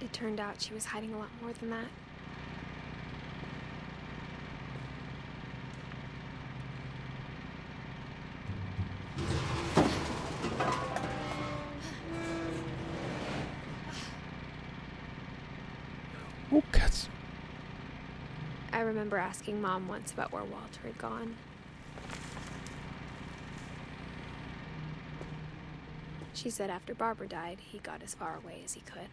Speaker 2: It turned out she was hiding a lot more than that.
Speaker 1: Oh, cazzo.
Speaker 2: I remember asking Mom once about where Walter had gone. She said after Barbara died, he got as far away as he could.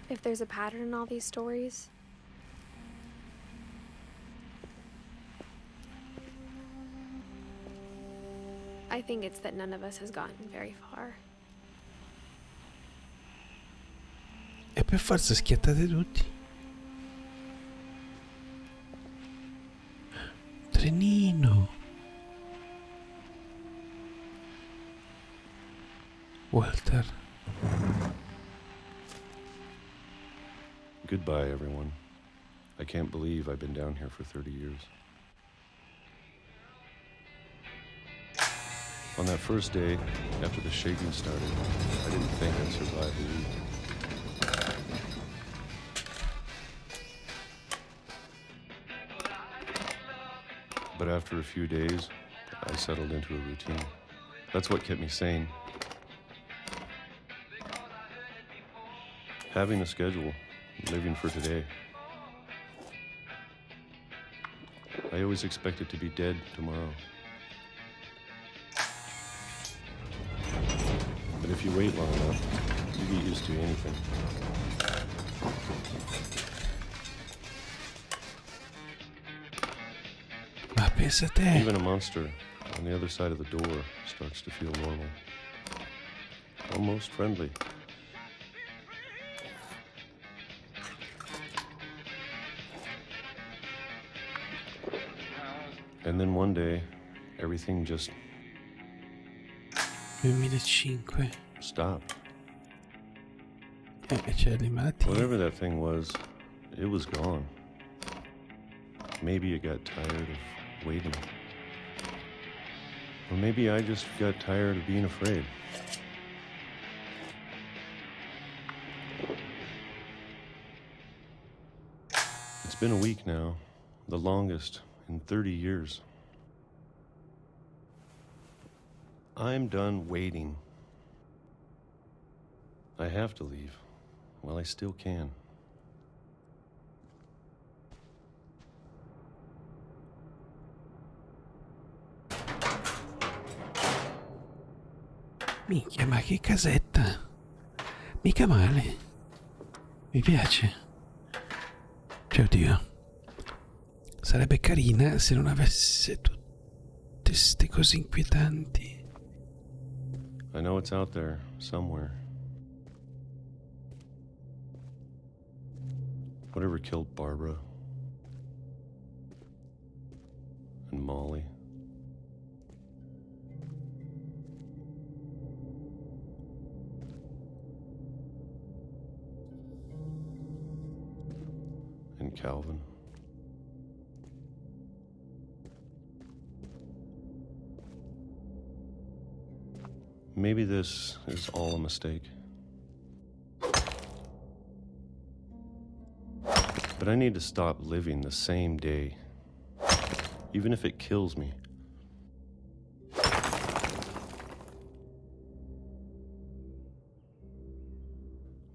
Speaker 2: If there's a pattern in all these stories, I think it's that none of us has gotten very far.
Speaker 1: E per forza schiattate tutti. Trenino. Walter.
Speaker 10: Goodbye, everyone. I can't believe I've been down here for 30 years. On that first day, after the shaking started, I didn't think I'd survive the week. But after a few days, I settled into a routine. That's what kept me sane. Having a schedule, living for today. I always expected to be dead tomorrow. But if you wait long enough, you get used to anything.
Speaker 1: Ma pensa te.
Speaker 10: Even a monster on the other side of the door starts to feel normal. Almost friendly. And then one day, everything just
Speaker 1: 2005.
Speaker 10: stopped.
Speaker 1: C'è le malattie.
Speaker 10: Whatever that thing was, it was gone. Maybe it got tired of waiting. Or maybe I just got tired of being afraid. It's been a week now, the longest in 30 years. I'm done waiting. I have to leave while I still can.
Speaker 1: Minchia, ma che casetta. Mica male. Mi piace. Cioè, oddio. Sarebbe carina se non avesse tutte ste cose inquietanti.
Speaker 10: I know it's out there somewhere. Whatever killed Barbara and Molly. And Calvin. Maybe this is all a mistake. But I need to stop living the same day, even if it kills me.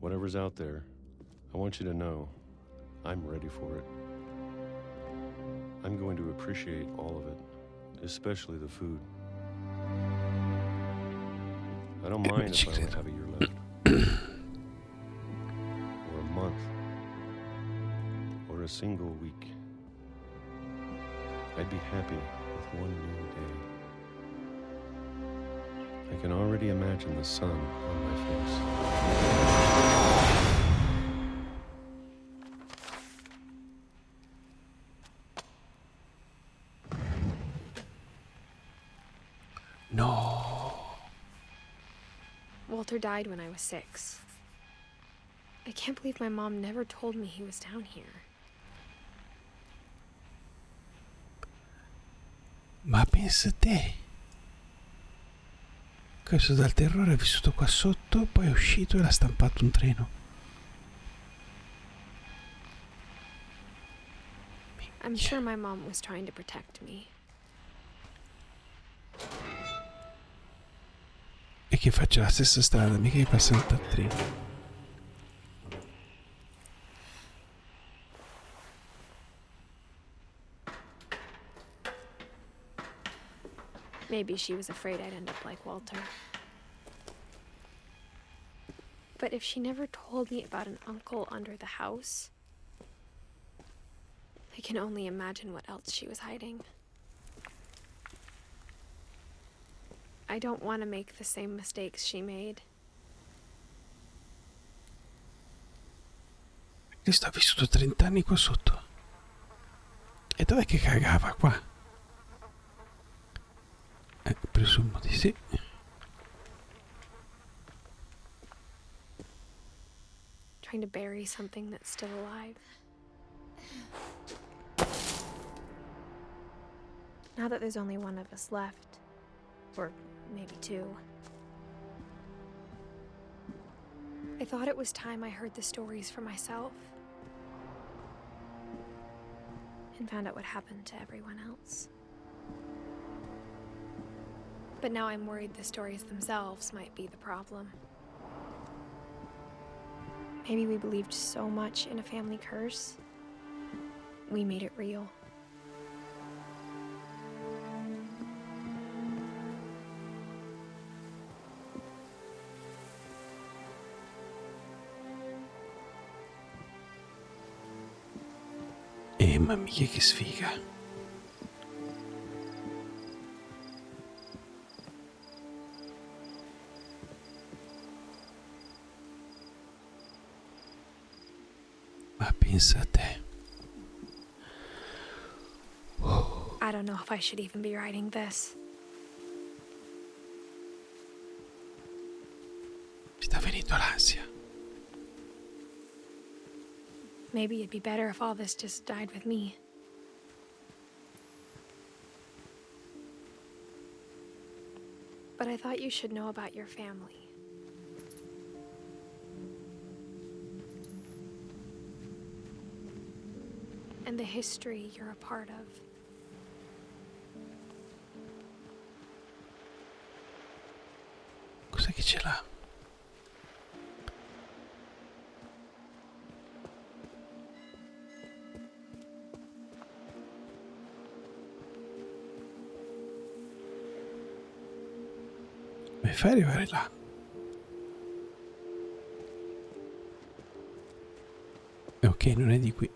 Speaker 10: Whatever's out there, I want you to know I'm ready for it. I'm going to appreciate all of it, especially the food. I don't mind if I only have a year left. Or a month. Or a single week. I'd be happy with one new day. I can already imagine the sun on my face.
Speaker 1: No.
Speaker 2: Walter died when I was 6. I can't believe my mom never told me he was down here.
Speaker 1: Ma pensa te. Questo dal terrore è vissuto qua sotto, poi è uscito e l'ha stampato un treno.
Speaker 2: I'm sure my mom was trying to protect me.
Speaker 1: E che faccia la stessa strada, mica che passano dal treno.
Speaker 2: Maybe she was afraid I'd end up like Walter. But if she never told me about an uncle under the house, I can only imagine what else she was hiding. I don't want to make the same mistakes she made.
Speaker 1: Questo ha vissuto 30 anni qua sotto. E dov'è che cagava qua? Presumo di sì.
Speaker 2: Trying to bury something that's still alive. Now that there's only one of us left, or maybe 2. I thought it was time I heard the stories for myself and found out what happened to everyone else. But now I'm worried the stories themselves might be the problem. Maybe we believed so much in a family curse, we made it real.
Speaker 1: Mamma mia che sfiga. Ma pensa a te.
Speaker 2: I don't know if I should even be writing this.
Speaker 1: Mi sta venendo l'ansia.
Speaker 2: Maybe it'd be better if all this just died with me. But I thought you should know about your family. And the history you're a part of.
Speaker 1: Cos'è che ce l'ha? Mi fai arrivare là? Ok, non è di qui.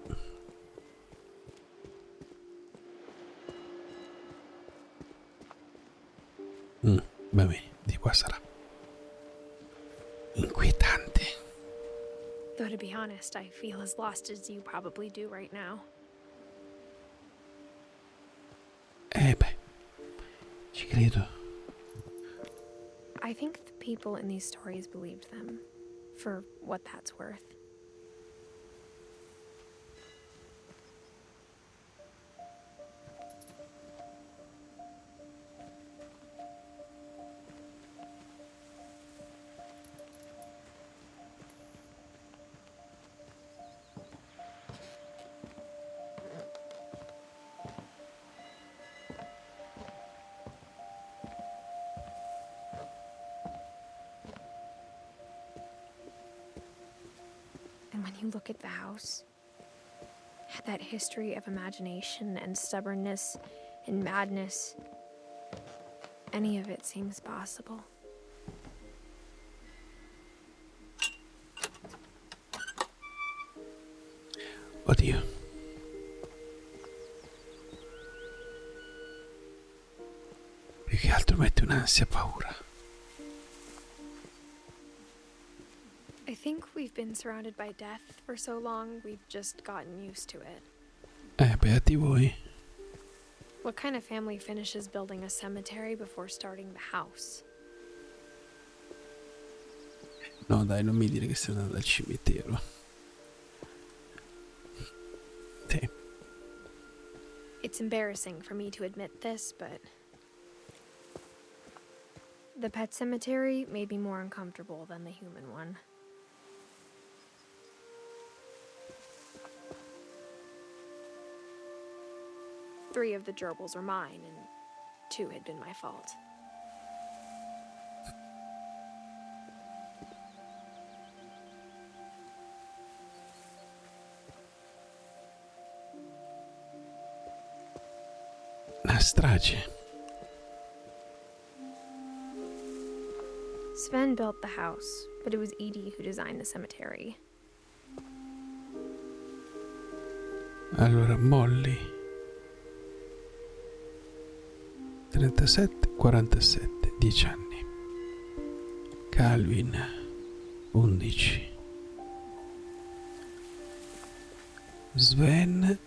Speaker 1: Va bene, di qua sarà. Inquietante.
Speaker 2: Though to be honest, I feel as lost as you probably do right now.
Speaker 1: Beh, ci credo.
Speaker 2: I think the people in these stories believed them, for what that's worth. And when you look at the house, that history of imagination and stubbornness and madness, any of it seems possible.
Speaker 1: Oddio. Più che altro mette un'ansia paura.
Speaker 2: I think we've been surrounded by death for so long, we've just gotten used to it.
Speaker 1: Beati voi.
Speaker 2: What kind of family finishes building a cemetery before starting the house?
Speaker 1: No, dai, non mi dire che stai andando al cimitero. Sì.
Speaker 2: It's embarrassing for me to admit this, but the pet cemetery made me more uncomfortable than the human one. Three of the gerbils were mine, and 2 had been my fault.
Speaker 1: Una strage.
Speaker 2: Sven built the house, but it was Edie who designed the cemetery.
Speaker 1: Allora, Molly. 37, 47, 10 anni. Calvin, 11. Sven,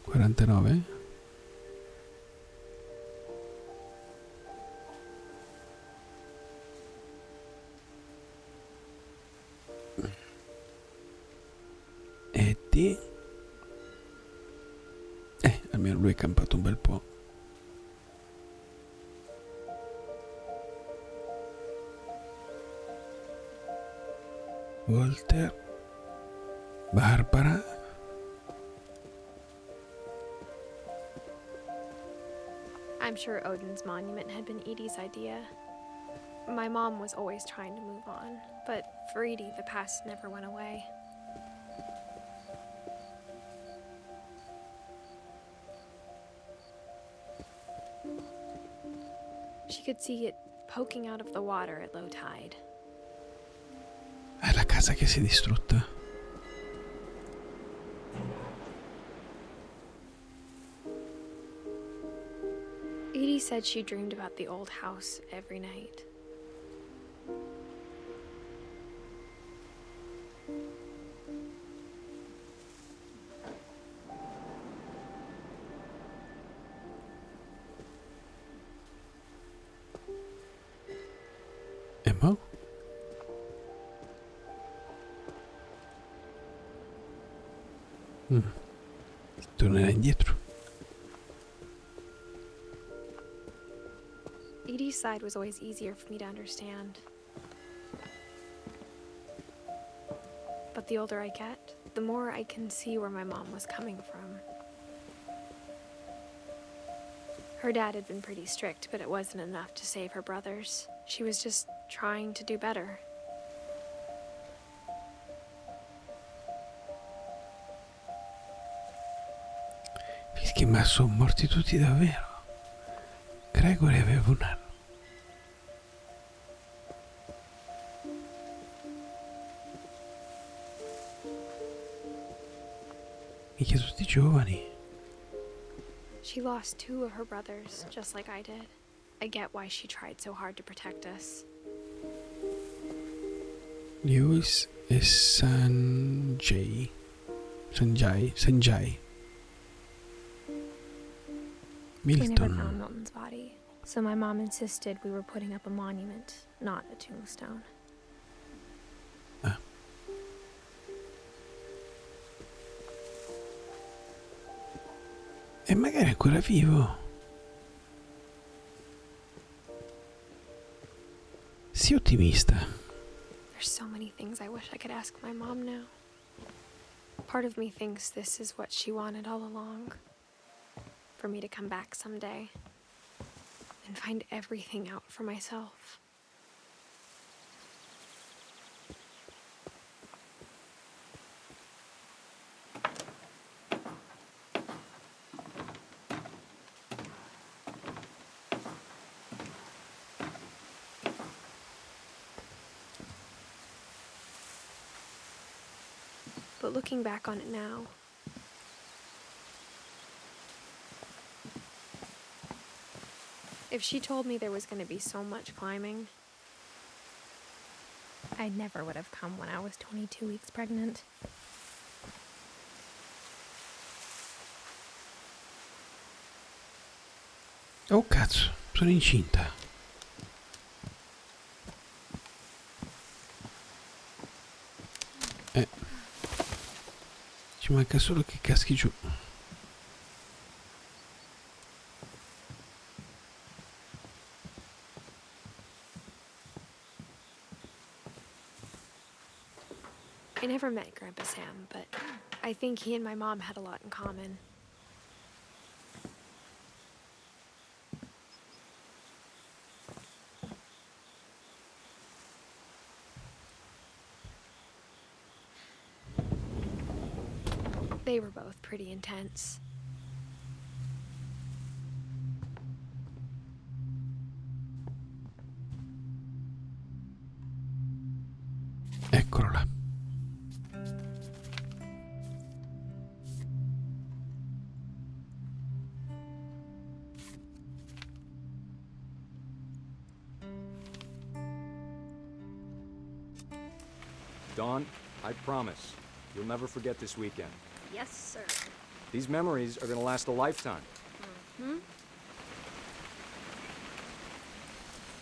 Speaker 1: 49. Eddie. Almeno lui è campato un bel po'. Walter, Barbara.
Speaker 2: I'm sure Odin's monument had been Edie's idea. My mom was always trying to move on, but for Edie, the past never went away. She could see it poking out of the water at low tide.
Speaker 1: È la casa che si è distrutta.
Speaker 2: Edie said she dreamed about the old house every night.
Speaker 1: E mo? Tornerà indietro.
Speaker 2: Edie's side was always easier for me to understand. But the older I get, the more I can see where my mom was coming from. Her dad had been pretty strict, but it wasn't enough to save her brothers. She was just trying to do better.
Speaker 1: Perché ma sono morti tutti davvero. Gregory aveva un anno. Mica tutti giovani.
Speaker 2: She lost 2 of her brothers, just like I did. I get why she tried so hard to protect us.
Speaker 1: Lewis e Sanjay.
Speaker 2: We never
Speaker 1: Milton.
Speaker 2: found Milton's body, so my mom insisted we were putting up a monument, not a tombstone.
Speaker 1: Ah. E magari è ancora vivo. Sii ottimista.
Speaker 2: There's so many things I wish I could ask my mom now. Part of me thinks this is what she wanted all along. For me to come back someday and find everything out for myself. But looking back on it now, if she told me there was going to be so much climbing, I never would have come when I was 22 weeks pregnant.
Speaker 1: Oh cazzo, sono incinta. Ci manca solo che caschi giù.
Speaker 2: I never met Grandpa Sam, but I think he and my mom had a lot in common. They were both pretty intense.
Speaker 1: Eccolo là.
Speaker 11: Dawn, I promise, you'll never forget this weekend.
Speaker 5: Yes, sir.
Speaker 11: These memories are gonna last a lifetime.
Speaker 5: Hmm?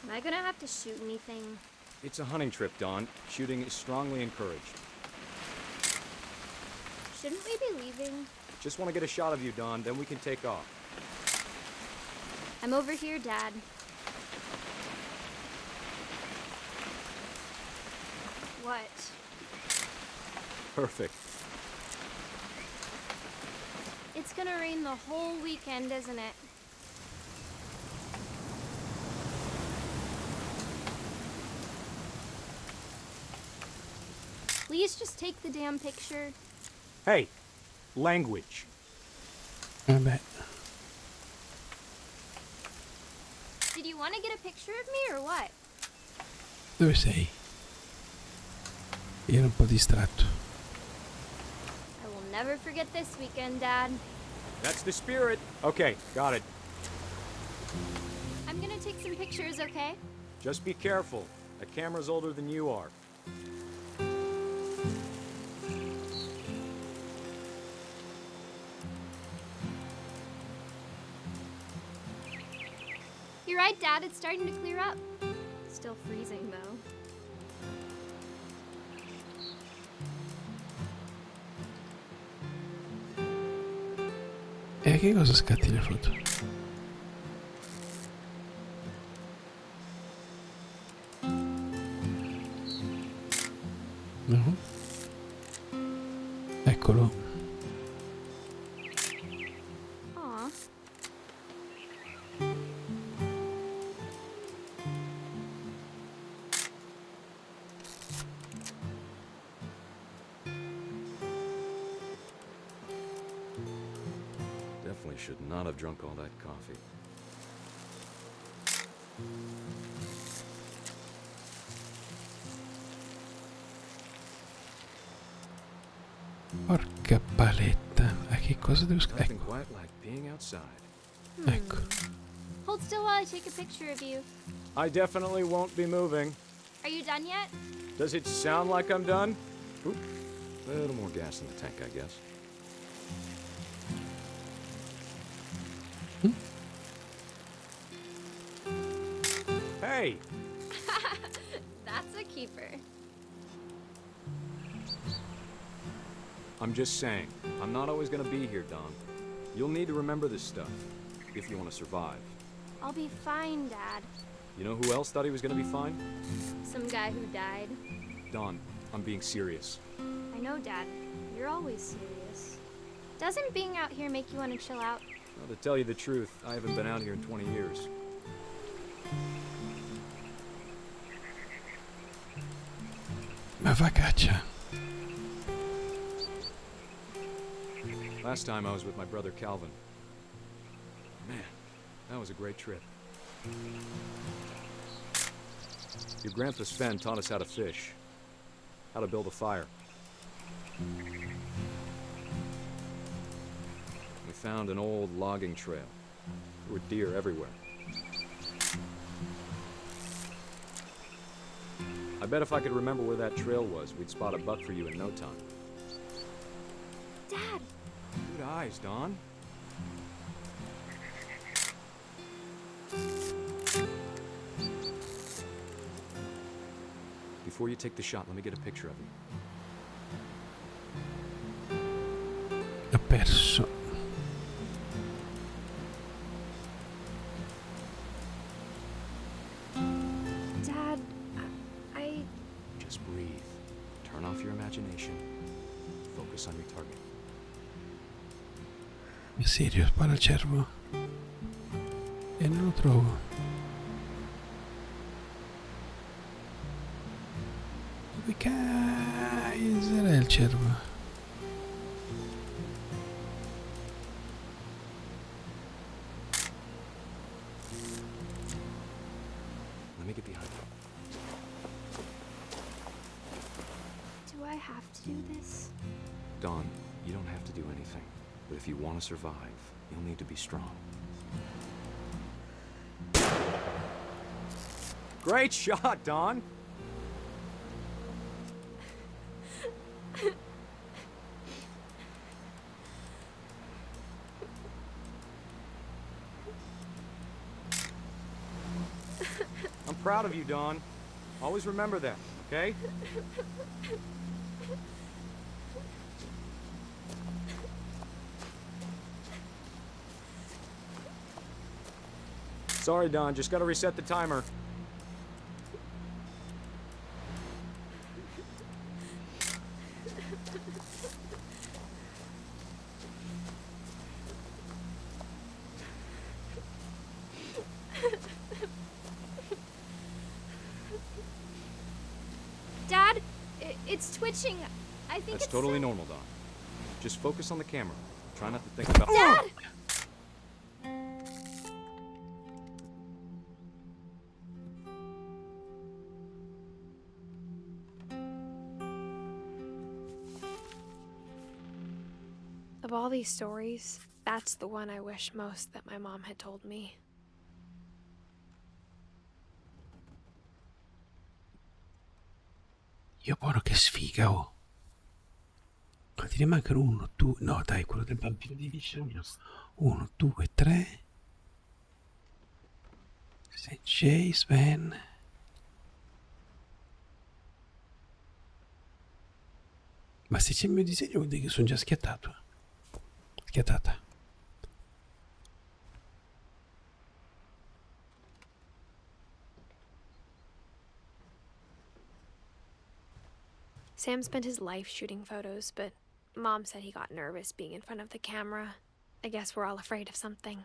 Speaker 5: Am I gonna have to shoot anything?
Speaker 11: It's a hunting trip, Dawn. Shooting is strongly encouraged.
Speaker 5: Shouldn't we be leaving?
Speaker 11: Just want to get a shot of you, Dawn, then we can take off.
Speaker 5: I'm over here, Dad. What?
Speaker 11: Perfect.
Speaker 12: It's gonna rain the whole weekend, isn't it? Please just take the damn picture.
Speaker 11: Hey, language.
Speaker 1: Vabbè.
Speaker 12: Did you want to get a picture of me or what?
Speaker 1: Dove sei? Ero un po' distratto.
Speaker 12: I will never forget this weekend, Dad.
Speaker 11: That's the spirit. Okay, got it.
Speaker 12: I'm gonna take some pictures, okay?
Speaker 11: Just be careful. That camera's older than you are.
Speaker 12: You're right, Dad. It's starting to clear up. Still freezing, though.
Speaker 1: E a che cosa scatti le foto? No? Eccolo.
Speaker 12: Aw.
Speaker 10: Definitely should not have drunk all that coffee.
Speaker 1: Porca paletta. A che cosa devo scrivere?
Speaker 10: Nothing quite like being outside.
Speaker 1: Ecco.
Speaker 12: Hold still while I take a picture of you.
Speaker 11: I definitely won't be moving.
Speaker 12: Are you done yet?
Speaker 11: Does it sound like I'm done?
Speaker 10: Oop. A little more gas in the tank, I guess.
Speaker 11: Hey!
Speaker 12: That's a keeper.
Speaker 11: I'm just saying, I'm not always gonna be here, Don. You'll need to remember this stuff, if you want to survive.
Speaker 12: I'll be fine, Dad.
Speaker 11: You know who else thought he was gonna be fine?
Speaker 12: Some guy who died.
Speaker 11: Don, I'm being serious.
Speaker 12: I know, Dad. You're always serious. Doesn't being out here make you want to chill out?
Speaker 11: Well, to tell you the truth, I haven't been out here in 20 years.
Speaker 1: Ma va caccia.
Speaker 11: Last time I was with my brother Calvin. Man, that was a great trip. Your grandpa Sven taught us how to fish, how to build a fire. We found an old logging trail. There were deer everywhere. I bet if I could remember where that trail was, we'd spot a buck for you in no time.
Speaker 12: Dad!
Speaker 11: Good eyes, Don. Before you take the shot, let me get a picture of you.
Speaker 1: Ho perso.
Speaker 12: Dad, I...
Speaker 11: Just breathe. Turn off your imagination. Focus on your target.
Speaker 1: Ma serio, spara il cervo? E non lo trovo. Dove cazzo è il cervo?
Speaker 11: Let me get behind you.
Speaker 12: Do I have to do this?
Speaker 11: Don, you don't have to do anything. But if you want to survive, you'll need to be strong. Great shot, Don! I'm proud of you, Don. Always remember that, okay? Sorry, Don. Just gotta reset the timer.
Speaker 12: It's twitching. I think
Speaker 11: That's
Speaker 12: it's
Speaker 11: totally normal, Don. Just focus on the camera. Try not to think about...
Speaker 12: Dad!
Speaker 2: Of all these stories, that's the one I wish most that my mom had told me.
Speaker 1: Io buono che sfiga, oh. Quanti ne mancano? 1, 2... No, dai, quello del bambino di vicino. 1, 2, 3... St. Chase, Van... Ma se c'è il mio disegno vuol dire che sono già schiattato. Schiattata.
Speaker 2: Sam spent his life shooting photos, but Mom said he got nervous being in front of the camera. I guess we're all afraid of something.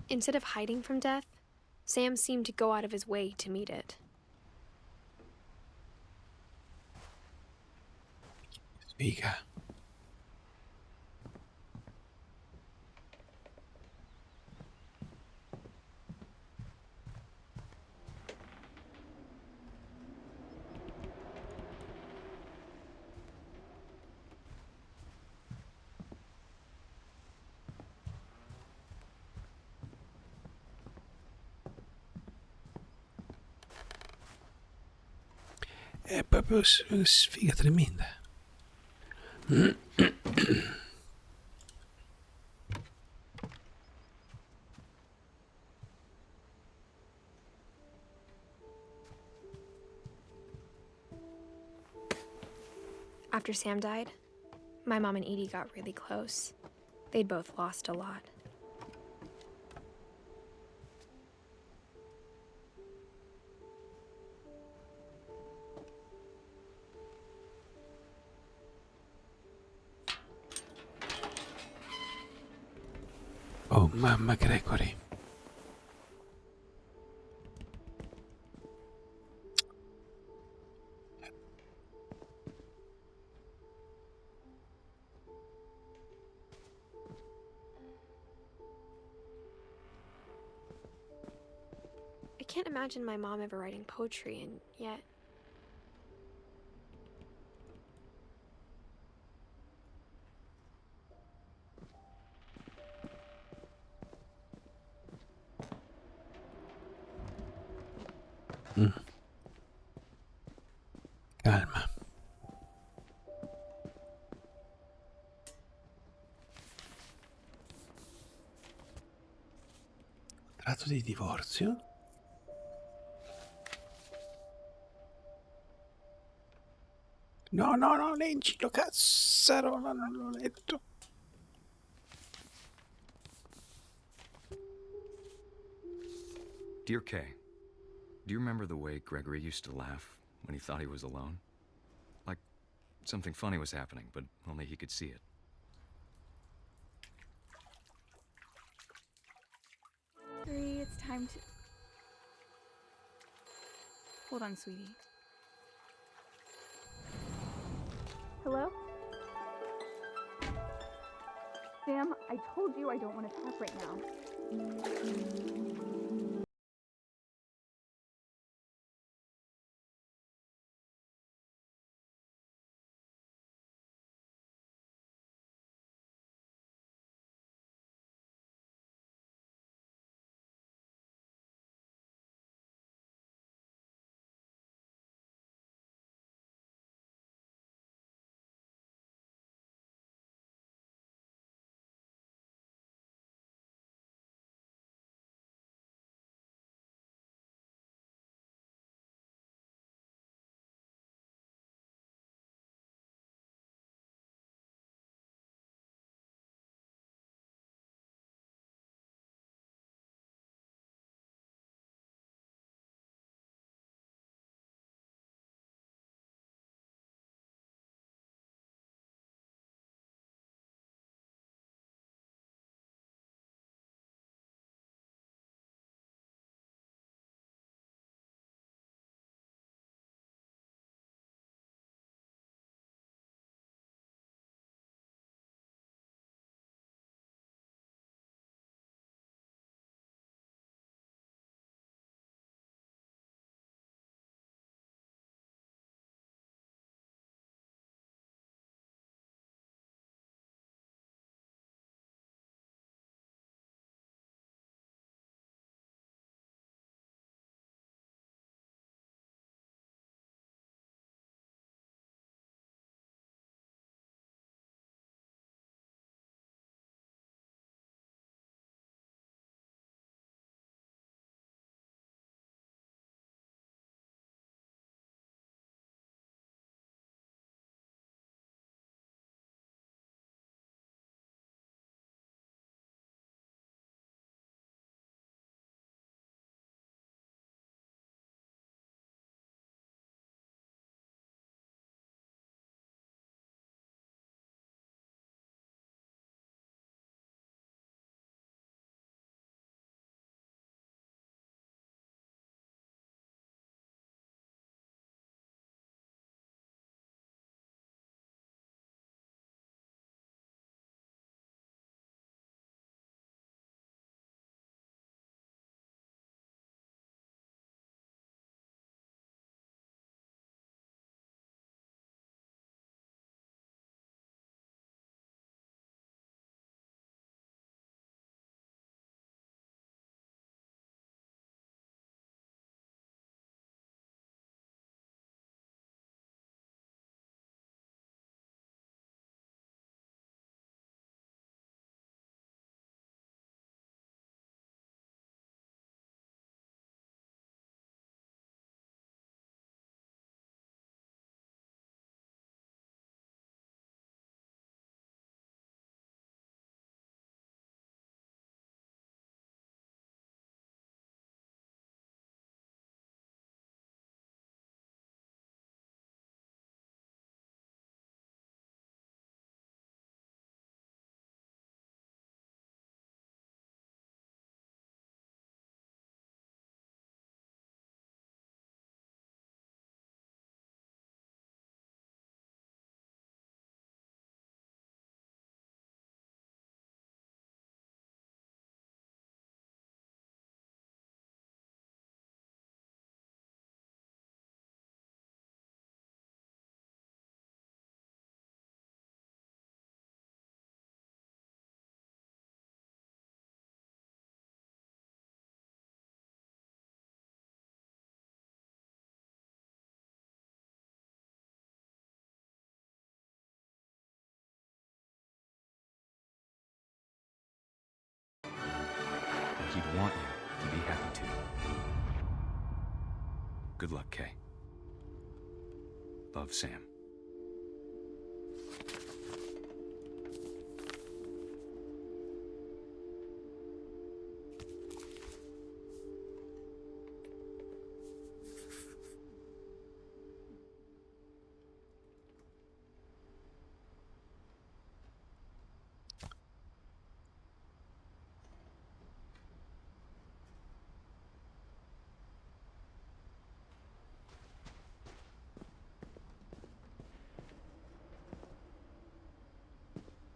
Speaker 2: Instead of hiding from death, Sam seemed to go out of his way to meet it.
Speaker 1: Sfiga. È proprio sfiga tremenda.
Speaker 2: After Sam died, my mom and Edie got really close. They'd both lost a lot.
Speaker 1: Oh, mamma Gregory.
Speaker 2: I can't imagine my mom ever writing poetry, and yet...
Speaker 1: Calma. Contratto di divorzio. No, no, no, leggilo, cazzaro, non l'ho letto.
Speaker 11: Dear Kay, do you remember the way Gregory used to laugh when he thought he was alone? Like something funny was happening, but only he could see it.
Speaker 13: It's time to... Hold on, sweetie. Hello? Sam, I told you I don't want to talk right now.
Speaker 11: Good luck, Kay. Love, Sam.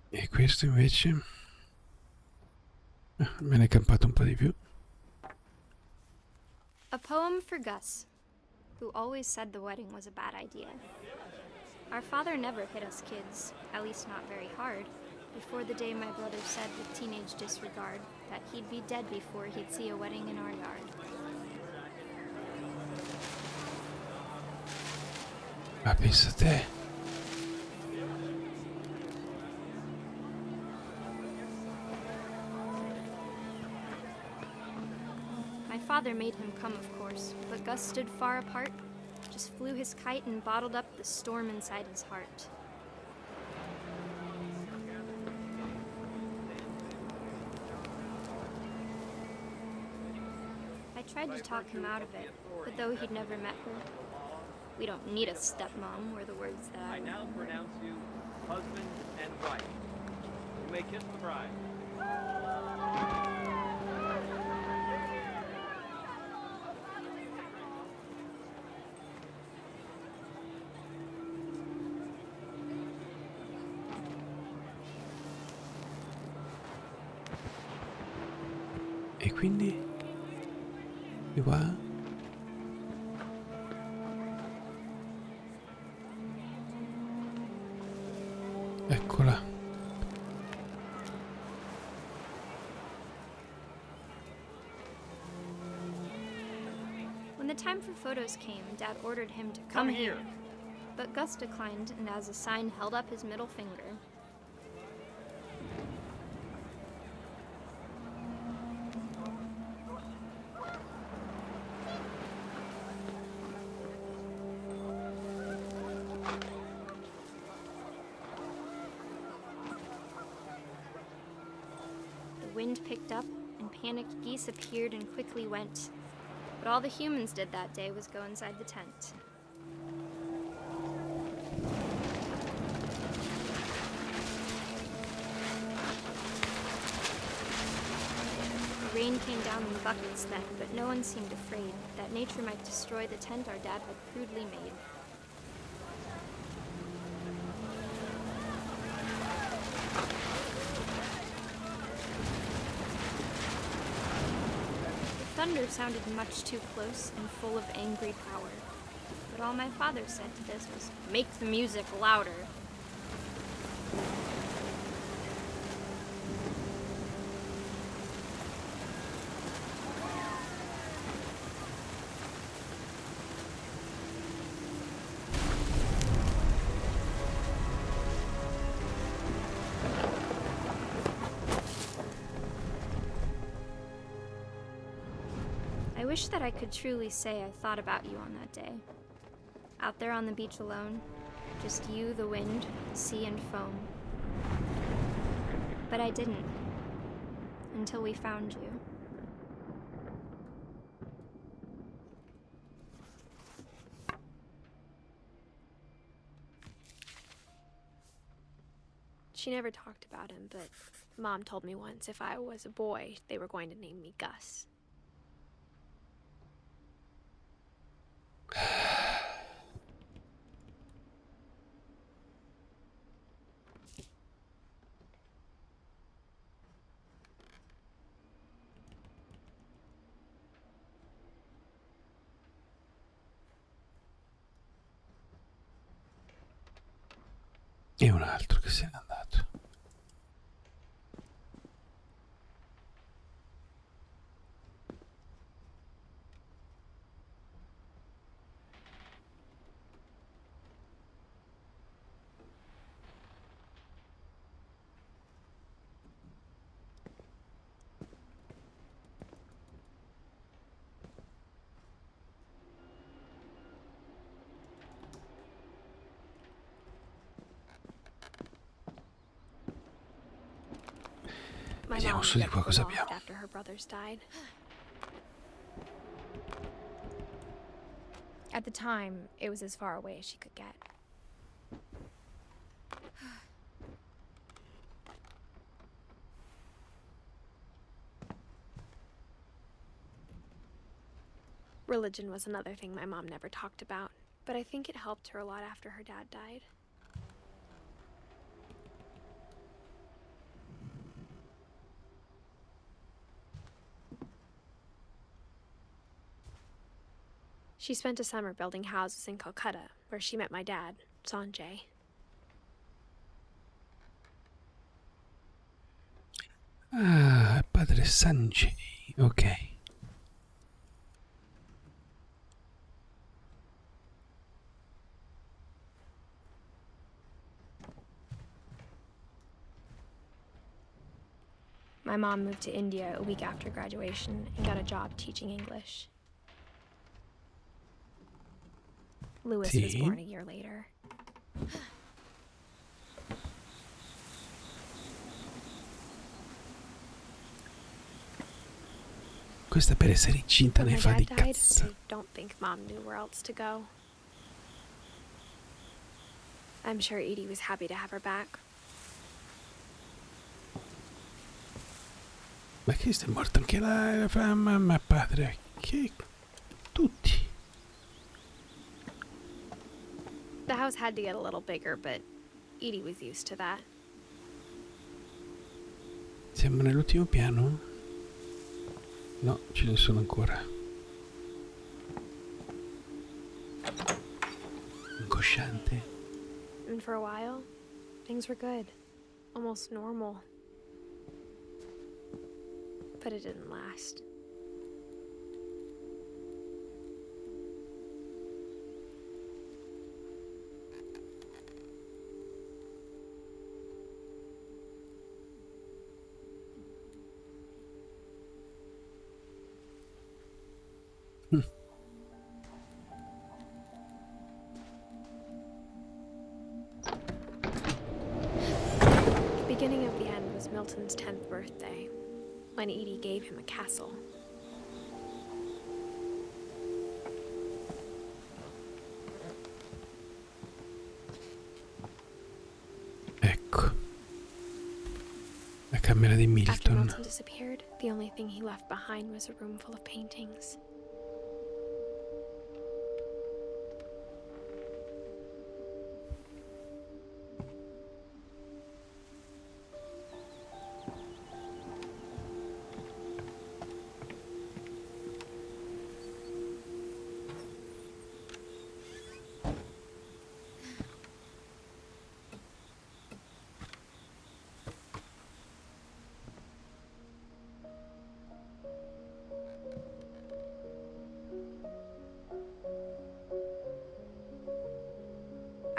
Speaker 1: E questo invece me ne è campato un po' di più.
Speaker 12: A poem for Gus, who always said the wedding was a bad idea. Our father never hit us kids, at least not very hard, before the day my brother said with teenage disregard that he'd be dead before he'd see a wedding in our yard.
Speaker 1: Ma pensa a te.
Speaker 12: My father made him come, of course, but Gus stood far apart, just flew his kite and bottled up the storm inside his heart. I tried to talk him out of it, but though he'd never met her, we don't need a stepmom were the words that
Speaker 14: I now pronounce you husband and wife. You may kiss the bride.
Speaker 1: E quindi di qua eccola.
Speaker 12: When the time for photos came, Dad ordered him to come here. But Gus declined, and as a sign held up his middle finger. The wind picked up, and panicked geese appeared and quickly went. But all the humans did that day was go inside the tent. The rain came down in buckets then, but no one seemed afraid that nature might destroy the tent our dad had crudely made. The thunder sounded much too close and full of angry power. But all my father said to this was, "Make the music louder." I wish that I could truly say I thought about you on that day. Out there on the beach alone, just you, the wind, the sea, and foam. But I didn't, until we found you.
Speaker 2: She never talked about him, but Mom told me once if I was a boy, they were going to name me Gus.
Speaker 1: E un altro che se n'è andato.
Speaker 2: My
Speaker 1: Vediamo
Speaker 2: mom
Speaker 1: su di
Speaker 2: got
Speaker 1: qua cosa
Speaker 2: lost
Speaker 1: abbiamo.
Speaker 2: after her brothers died. At the time, it was as far away as she could get. Religion was another thing my mom never talked about, but I think it helped her a lot after her dad died. She spent a summer building houses in Calcutta, where she met my dad, Sanjay.
Speaker 1: Ah, padre Sanjay, ok.
Speaker 2: My mom moved to India a week after graduation and got a job teaching English. Louis was
Speaker 1: Sì.
Speaker 2: born a year later.
Speaker 1: Questa per essere incinta
Speaker 2: When
Speaker 1: ne
Speaker 2: my
Speaker 1: fa
Speaker 2: dad
Speaker 1: di
Speaker 2: died,
Speaker 1: cazzo.
Speaker 2: I don't think Mom knew where else to go. I'm sure Edie was happy to have her back.
Speaker 1: Ma che è morto anche la mamma e padre? Che... tutti.
Speaker 2: The house had to get a little bigger, but Edie was used to that.
Speaker 1: Siamo nell'ultimo piano? No, ce ne sono ancora. Angosciante.
Speaker 2: And for a while, things were good. Almost normal. But it didn't last. The beginning of the end was Milton's 10th birthday, when Edie gave him a castle.
Speaker 1: Ecco. La camera di
Speaker 2: After
Speaker 1: Milton.
Speaker 2: Milton disappeared, the only thing he left behind was a room full of paintings.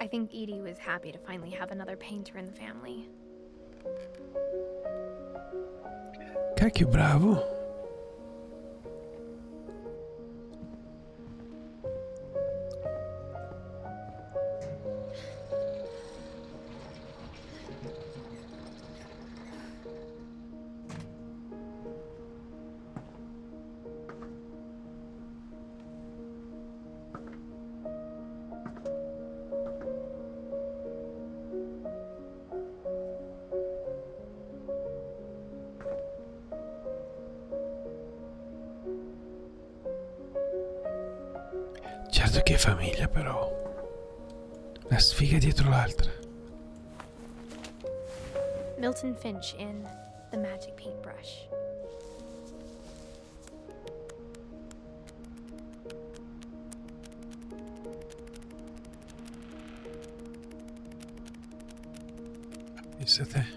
Speaker 2: I think Edie was happy to finally have another painter in the family.
Speaker 1: Cacchio, bravo. Certo che è famiglia, però. La sfiga dietro l'altra.
Speaker 2: Milton Finch in The Magic Paintbrush.
Speaker 1: Pensa a te.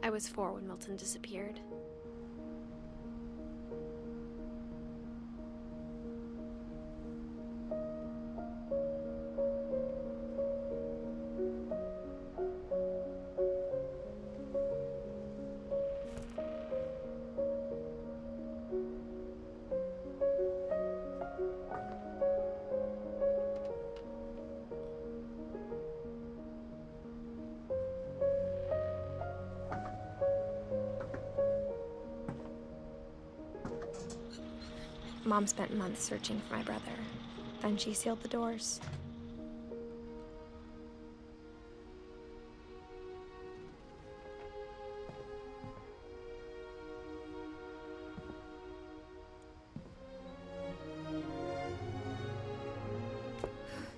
Speaker 2: I was 4 when Milton disappeared. Mom spent months searching for my brother. Then she sealed the doors.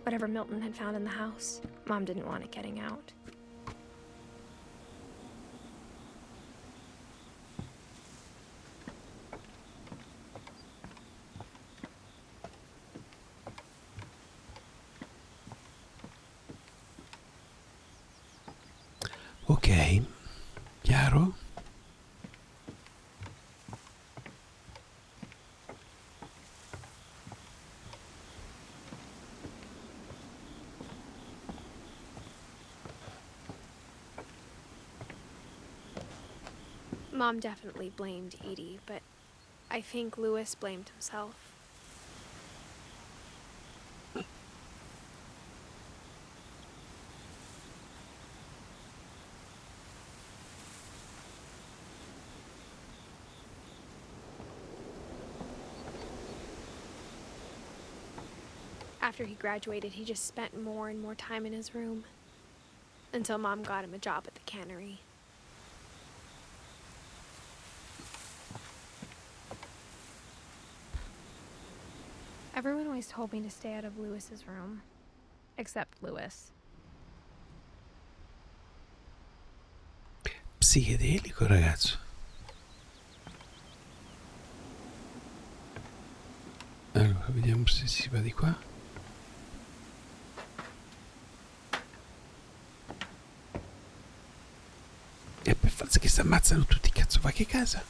Speaker 2: Whatever Milton had found in the house, Mom didn't want it getting out.
Speaker 1: Ok, chiaro?
Speaker 2: Mom definitely blamed Edie, but I think Louis blamed himself. After he graduated, he just spent more and more time in his room, until Mom got him a job at the cannery. Everyone always told me to stay out of Louis's room, except Louis.
Speaker 1: Psichedelico, ragazzo. Allora, vediamo se si va di qua. E per forza che si ammazzano tutti, cazzo, va che casa?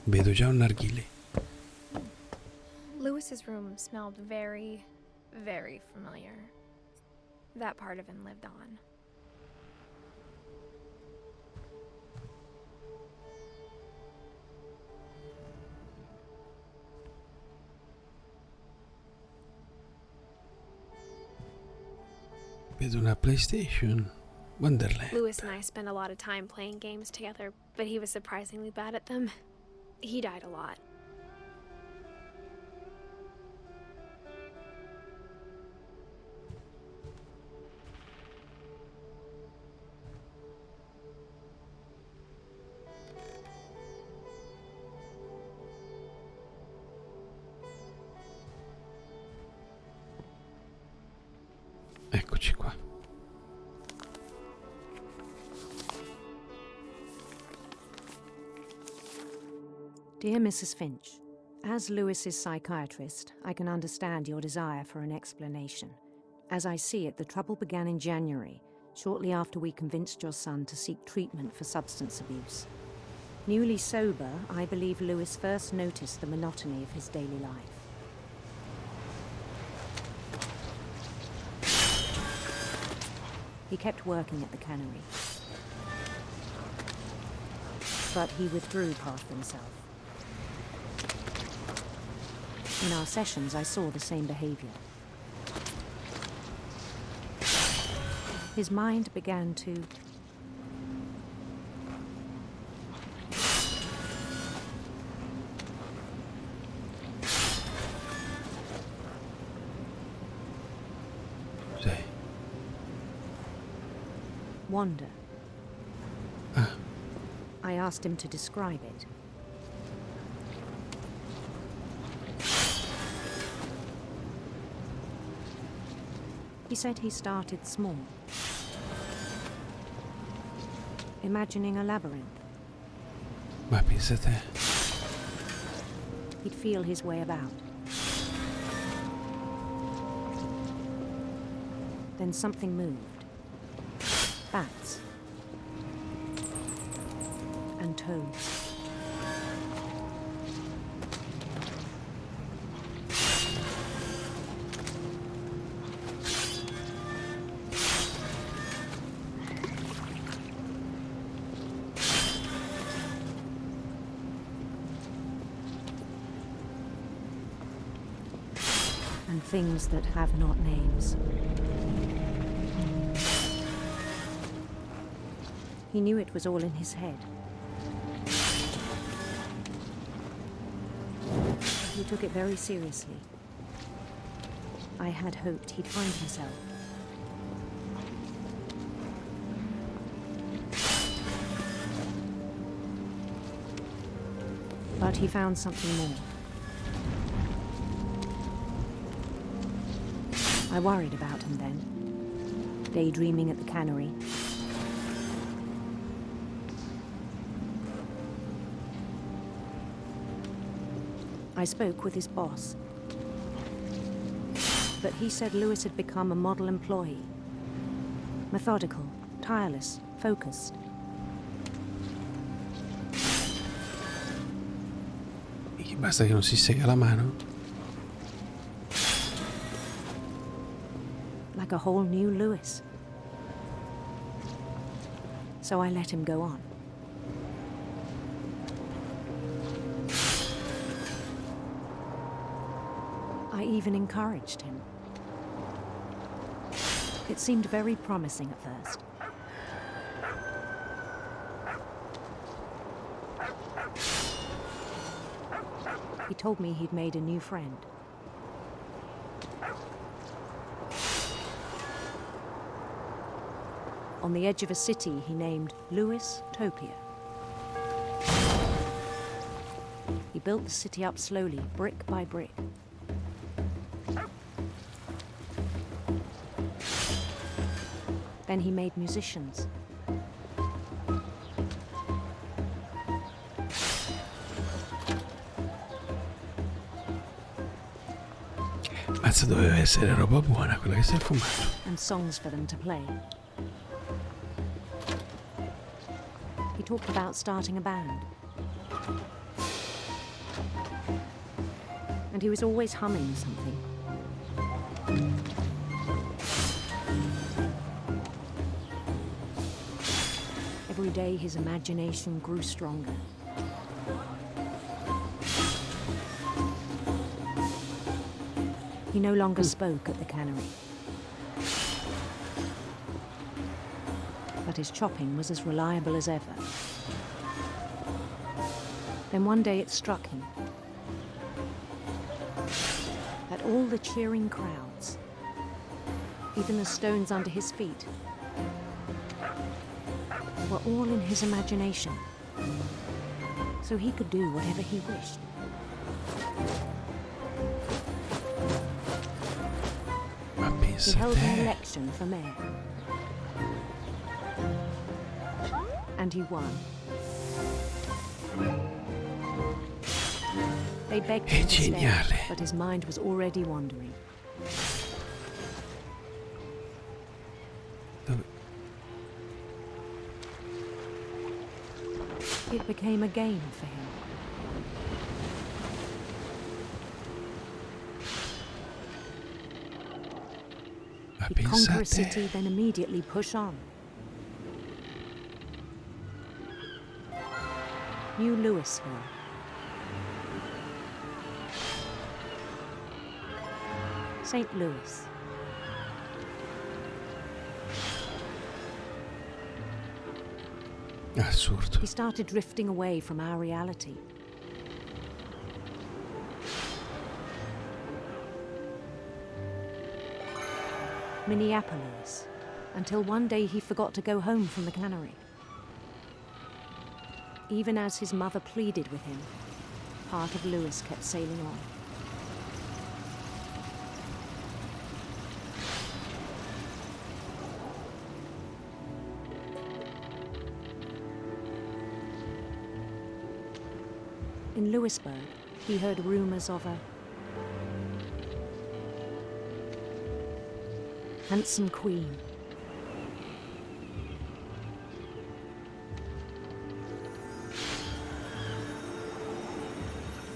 Speaker 1: Vedo già un narghile.
Speaker 2: Louis's room smelled very, very familiar. That part of him lived on.
Speaker 1: Vedo una PlayStation. Wonderland.
Speaker 2: Louis and I spent a lot of time playing games together, but he was surprisingly bad at them. He died a lot.
Speaker 1: Eccoci qua.
Speaker 15: Dear Mrs. Finch, as Lewis's psychiatrist, I can understand your desire for an explanation. As I see it, the trouble began in January, shortly after we convinced your son to seek treatment for substance abuse. Newly sober, I believe Lewis first noticed the monotony of his daily life. He kept working at the cannery, but he withdrew past himself. In our sessions, I saw the same behavior. His mind began to wander. I asked him to describe it. He said he started small, imagining a labyrinth.
Speaker 1: Ma pensa te.
Speaker 15: He'd feel his way about. Then something moved. Bats. And toads. and things that have not names. He knew it was all in his head. He took it very seriously. I had hoped he'd find himself. But he found something more. I worried about him then, daydreaming at the cannery. I spoke with his boss, but he said Lewis had become a model employee. Methodical, tireless, focused.
Speaker 1: E basta che non si sega la mano.
Speaker 15: Like a whole new Lewis. So I let him go on. I even encouraged him. It seemed very promising at first. He told me he'd made a new friend. On the edge of a city he named Lewis Topia. He built the city up slowly, brick by brick. Then he made musicians.
Speaker 1: Mazza, doveva essere roba buona quella che si è fumato.
Speaker 15: And songs for them to play. He talked about starting a band. And he was always humming something. Every day his imagination grew stronger. He no longer spoke at the cannery. But his chopping was as reliable as ever. Then one day it struck him that all the cheering crowds, even the stones under his feet, were all in his imagination, so he could do whatever he wished. He held an election for mayor. And he won. They begged him to stay, but his mind was already wandering. It became a game for him. He'd conquer a city, then immediately push on. New Louisville. St. Louis.
Speaker 1: Assurdo.
Speaker 15: He started drifting away from our reality. Minneapolis, until one day he forgot to go home from the cannery. Even as his mother pleaded with him, part of Lewis kept sailing on. In Lewisburg, he heard rumors of a handsome queen.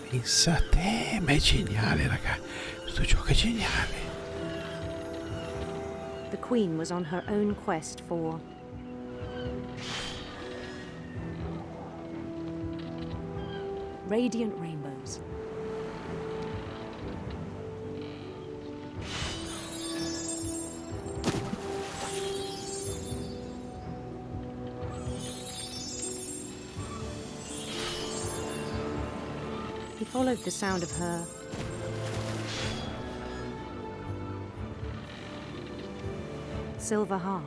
Speaker 1: Pensa a te, ma è geniale, raga. Questo gioco è geniale.
Speaker 15: The queen was on her own quest for radiant rainbows. He followed the sound of her silver harp.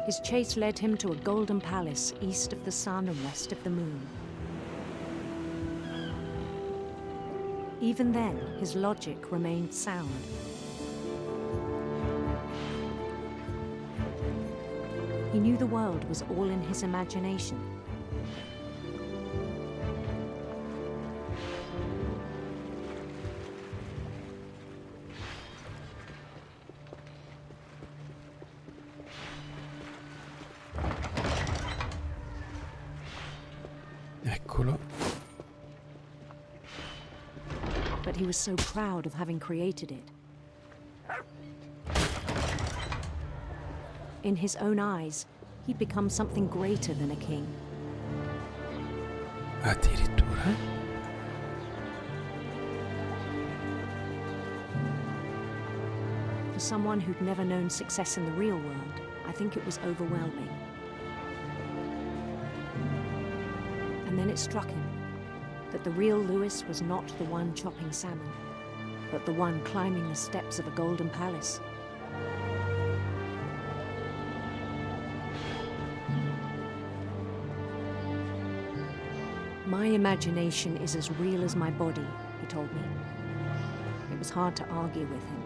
Speaker 15: His chase led him to a golden palace east of the sun and west of the moon. Even then, his logic remained sound. He knew the world was all in his imagination.
Speaker 1: Eccolo.
Speaker 15: But he was so proud of having created it. In his own eyes, he'd become something greater than a king.
Speaker 1: Addirittura?
Speaker 15: For someone who'd never known success in the real world, I think it was overwhelming. And then it struck him that the real Lewis was not the one chopping salmon, but the one climbing the steps of a golden palace. My imagination is as real as my body, he told me. It was hard to argue with him.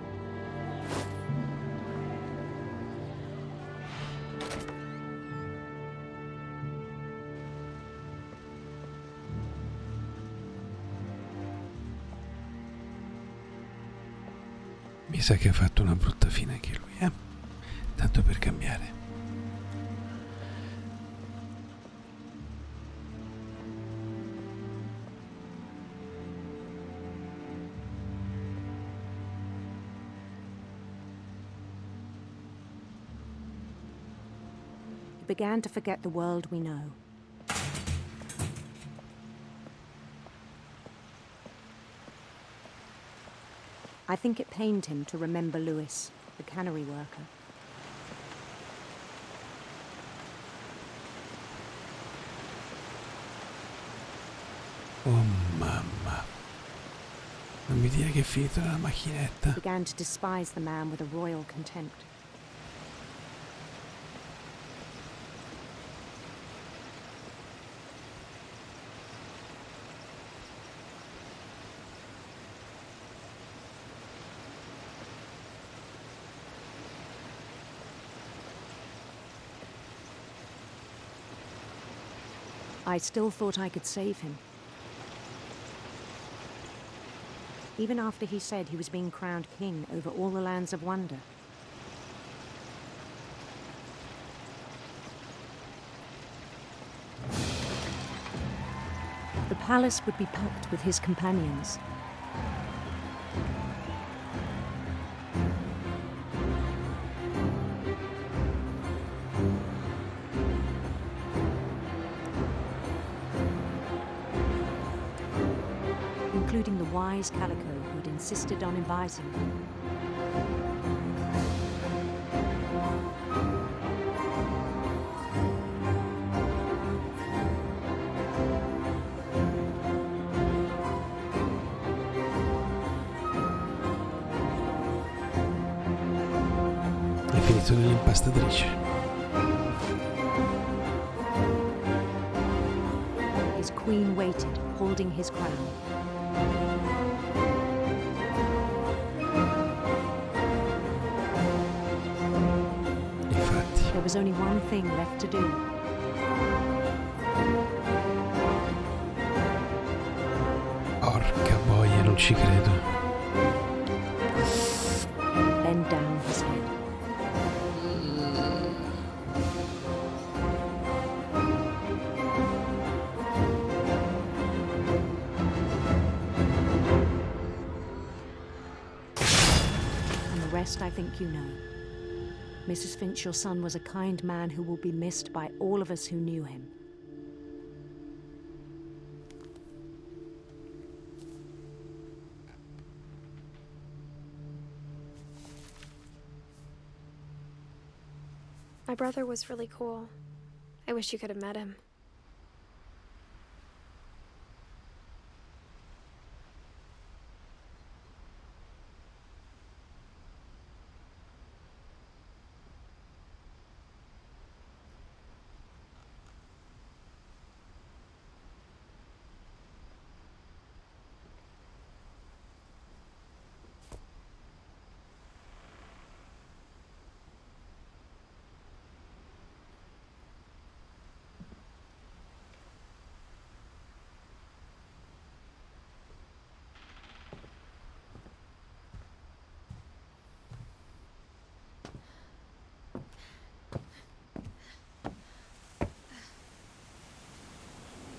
Speaker 1: Mi sa che ha fatto una brutta fine anche lui, Tanto per cambiare.
Speaker 15: He began to forget the world we know. I think it pained him to remember Lewis, the cannery worker.
Speaker 1: Oh mamma. Non mi dire che è finito nella macchinetta.
Speaker 15: He began to despise the man with a royal contempt. I still thought I could save him. Even after he said he was being crowned king over all the lands of wonder. The palace would be packed with his companions. Including the wise Calico who'd insisted on advising them.
Speaker 1: È finito nell'impastatrice.
Speaker 15: His queen waited, holding his crown. There was only one thing left to do.
Speaker 1: Porca boia, non ci credo.
Speaker 15: Bend down his head. And the rest I think you know. Mrs. Finch, your son was a kind man who will be missed by all of us who knew him.
Speaker 2: My brother was really cool. I wish you could have met him.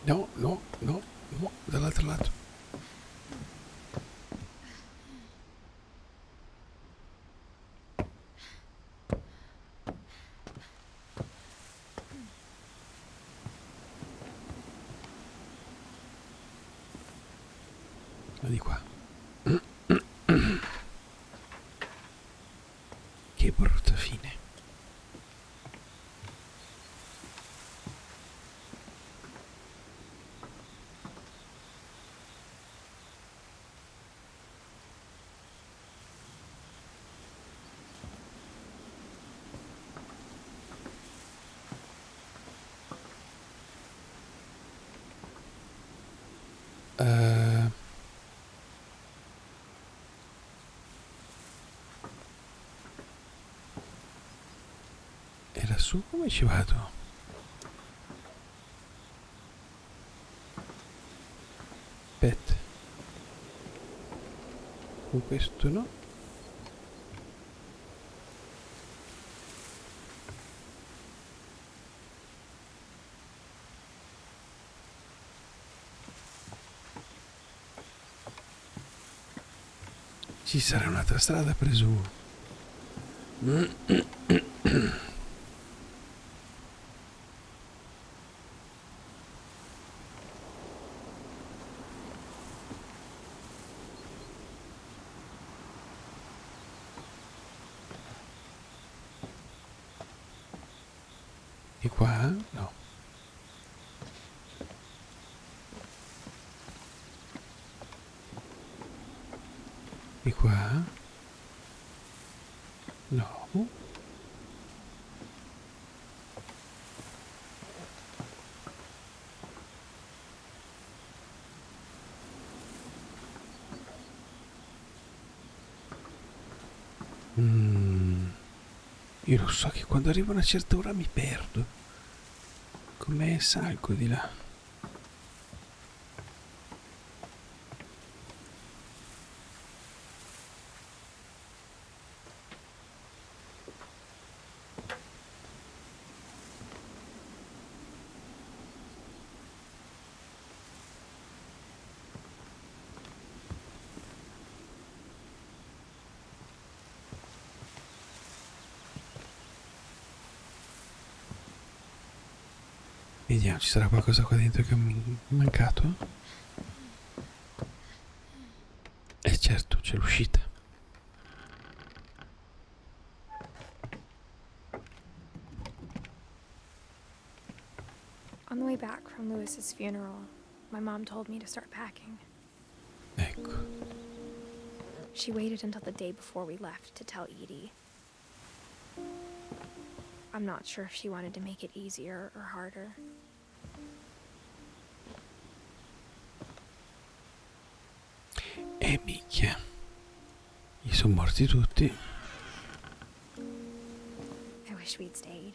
Speaker 1: No, no, no, no, dall'altro lato. Ma di qua. Che brutta fine. E lassù come ci vado? Aspetta. Con questo no. Ci sarà un'altra strada, presumo. Di qua? No. Di qua? No. Io lo so che quando arrivo a una certa ora mi perdo. Come salgo di là? Vediamo, ci sarà qualcosa qua dentro che mi è mancato? Certo, c'è l'uscita.
Speaker 2: On the way back from Lewis's funeral, my mom told me to start packing.
Speaker 1: Ecco.
Speaker 2: She waited until the day before we left to tell Edie. I'm not sure if she wanted to make it easier or harder.
Speaker 1: Minchia. Gli sono morti tutti.
Speaker 2: I wish we'd stayed.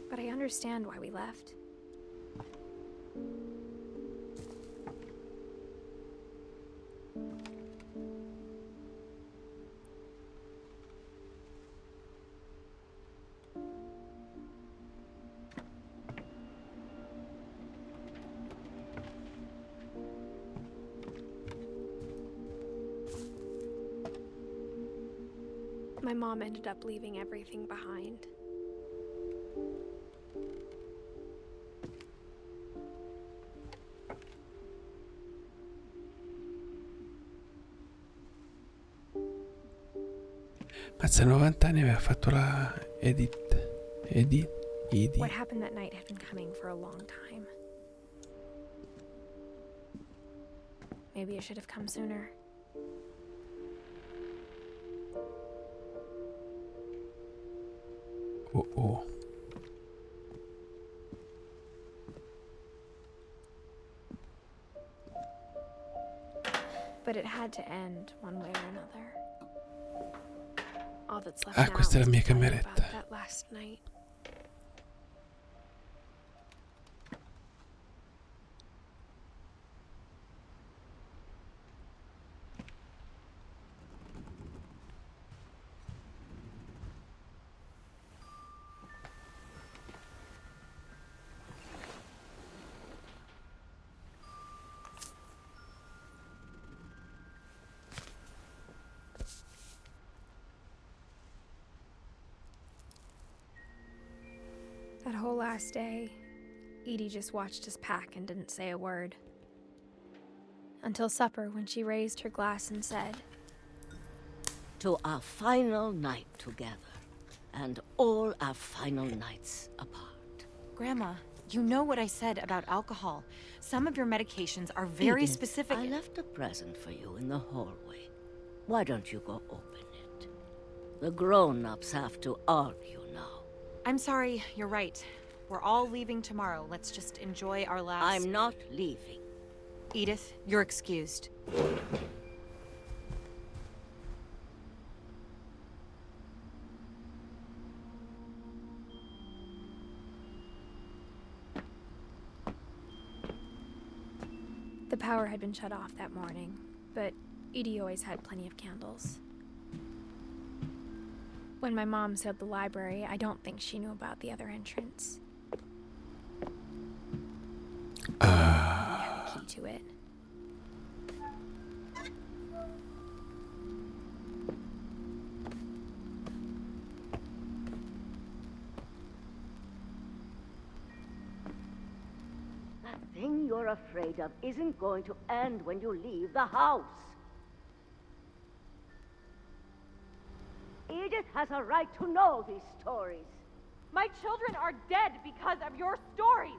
Speaker 2: But I understand why we left. My mom ended up leaving everything behind.
Speaker 1: Mazza, 90 anni aveva fatto la Edith.
Speaker 2: What happened that night had been coming for a long time. Maybe it should have come sooner.
Speaker 1: Oh.
Speaker 2: But it had to end one way or another. All that's left now
Speaker 1: questa è la
Speaker 2: is
Speaker 1: mia
Speaker 2: to tell you
Speaker 1: cameretta.
Speaker 2: about that last night. That whole last day, Edie just watched us pack and didn't say a word. Until supper, when she raised her glass and said,
Speaker 16: "To our final night together, and all our final nights apart."
Speaker 17: Grandma, you know what I said about alcohol. Some of your medications are very
Speaker 16: Edith,
Speaker 17: specific.
Speaker 16: I left a present for you in the hallway. Why don't you go open it? The grown-ups have to argue now.
Speaker 17: I'm sorry, you're right. We're all leaving tomorrow. Let's just enjoy our last...
Speaker 16: I'm not leaving.
Speaker 17: Edith, you're excused.
Speaker 2: the power had been shut off that morning, but Edie always had plenty of candles. When my mom sealed the library, I don't think she knew about the other entrance. We had a key to it.
Speaker 16: The thing you're afraid of isn't going to end when you leave the house. Edith has a right to know these stories.
Speaker 13: My children are dead because of your stories.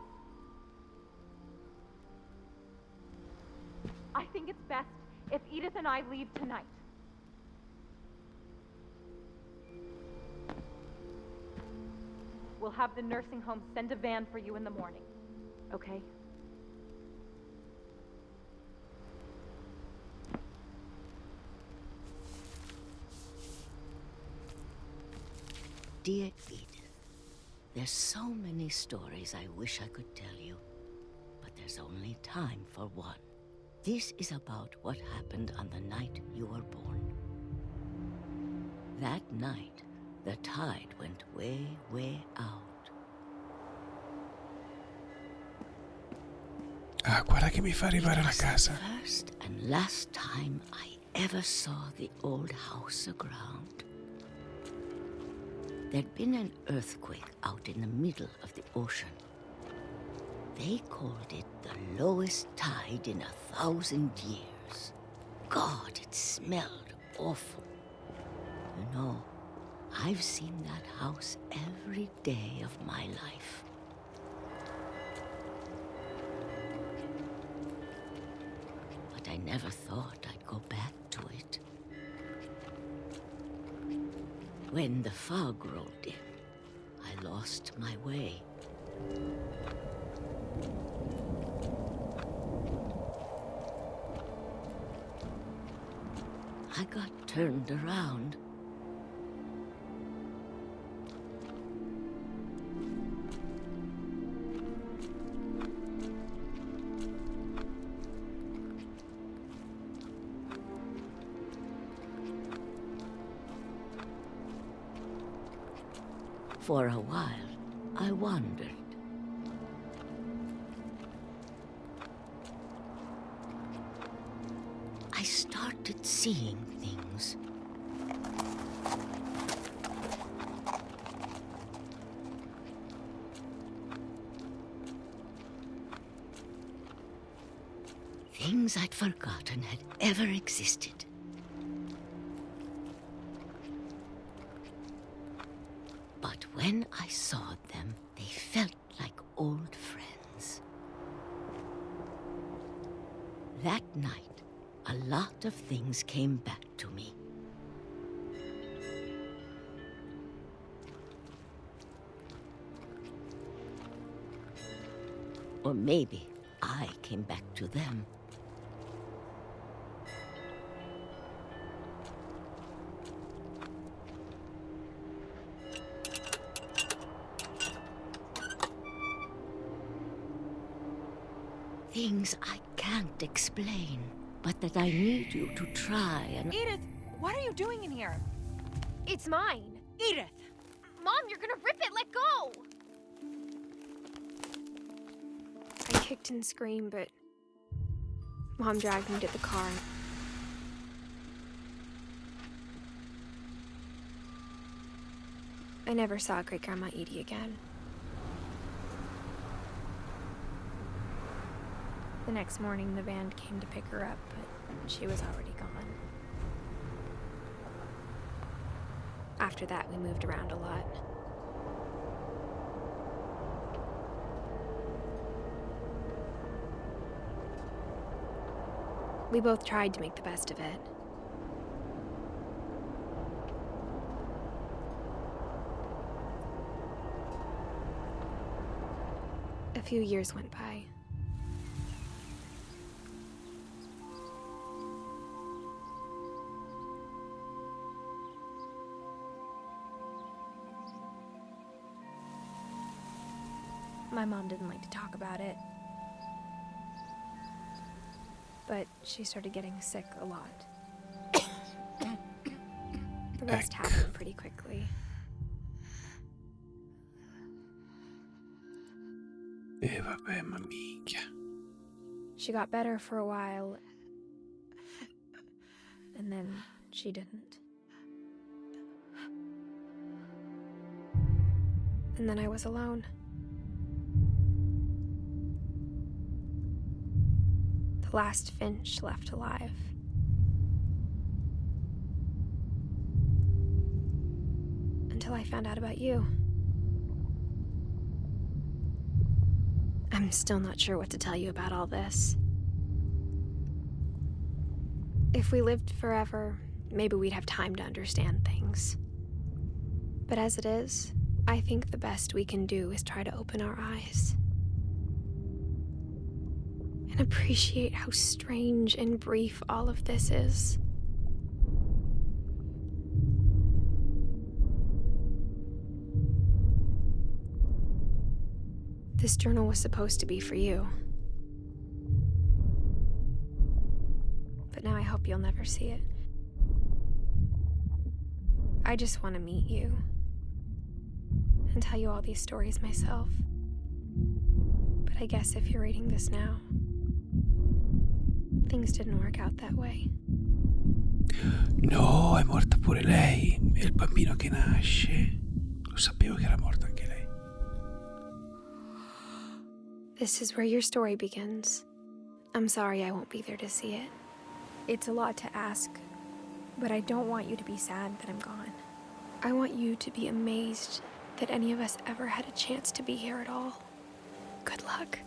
Speaker 13: I think it's best if Edith and I leave tonight. We'll have the nursing home send a van for you in the morning, okay?
Speaker 16: Dear Edith, there's so many stories I wish I could tell you, but there's only time for one. This is about what happened on the night you were born. That night, the tide went way, way out.
Speaker 1: Ah, guarda che mi fa arrivare alla casa.
Speaker 16: First and last time I ever saw the old house aground. There'd been an earthquake out in the middle of the ocean. They called it the lowest tide in 1,000 years. God, it smelled awful. You know, I've seen that house every day of my life. But I never thought I'd go back to it. When the fog rolled in, I lost my way. I got turned around. For a while, I wandered. I started seeing things. Things I'd forgotten had ever existed. when I saw them, they felt like old friends. That night, a lot of things came back to me. Or maybe I came back to them. Things I can't explain, but that I need you to try and...
Speaker 17: Edith, what are you doing in here?
Speaker 2: It's mine.
Speaker 17: Edith!
Speaker 2: Mom, you're gonna rip it! Let go! I kicked and screamed, but Mom dragged me to the car. I never saw Great-Grandma Edie again. The next morning, the van came to pick her up, but she was already gone. After that, we moved around a lot. We both tried to make the best of it. A few years went by. My mom didn't like to talk about it, but she started getting sick a lot. The rest happened pretty quickly.
Speaker 1: Vabbè, ma minchia.
Speaker 2: She got better for a while, and then she didn't. And then I was alone. The last Finch left alive. Until I found out about you. I'm still not sure what to tell you about all this. If we lived forever, maybe we'd have time to understand things. But as it is, I think the best we can do is try to open our eyes. And appreciate how strange and brief all of this is. This journal was supposed to be for you. But now I hope you'll never see it. I just want to meet you and tell you all these stories myself. But I guess if you're reading this now, things didn't work out that way.
Speaker 1: No, è morta pure lei. È il bambino che nasce. Lo sapevo che era morta anche lei.
Speaker 2: This is where your story begins. I'm sorry I won't be there to see it. It's a lot to ask, but I don't want you to be sad that I'm gone. I want you to be amazed that any of us ever had a chance to be here at all. Good luck.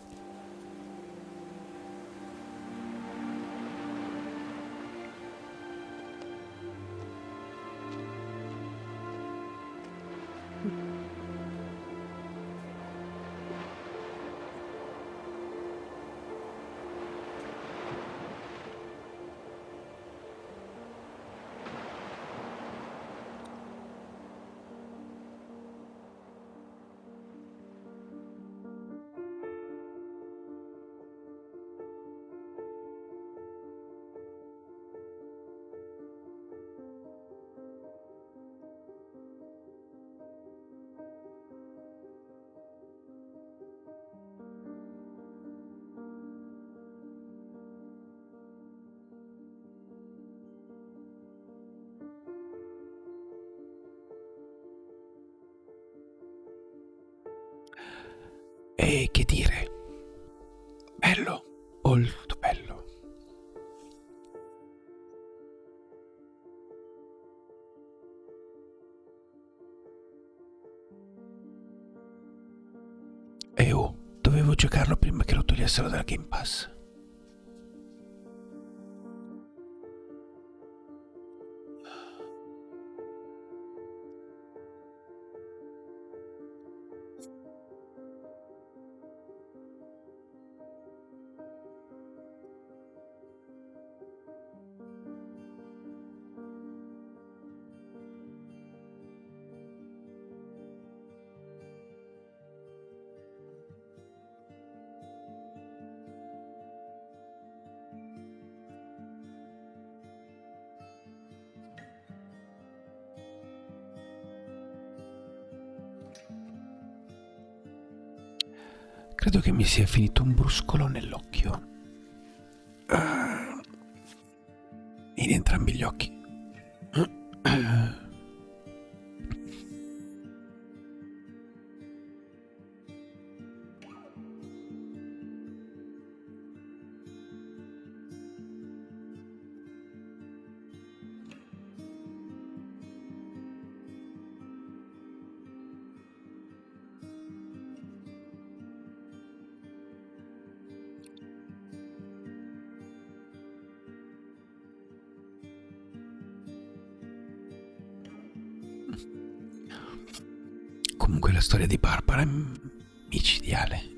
Speaker 1: E che dire? Bello, molto bello. giocarlo prima che lo togliessero dal Game Pass. Credo che mi sia finito un bruscolo nell'occhio. In entrambi gli occhi. Comunque la storia di Barbara è micidiale.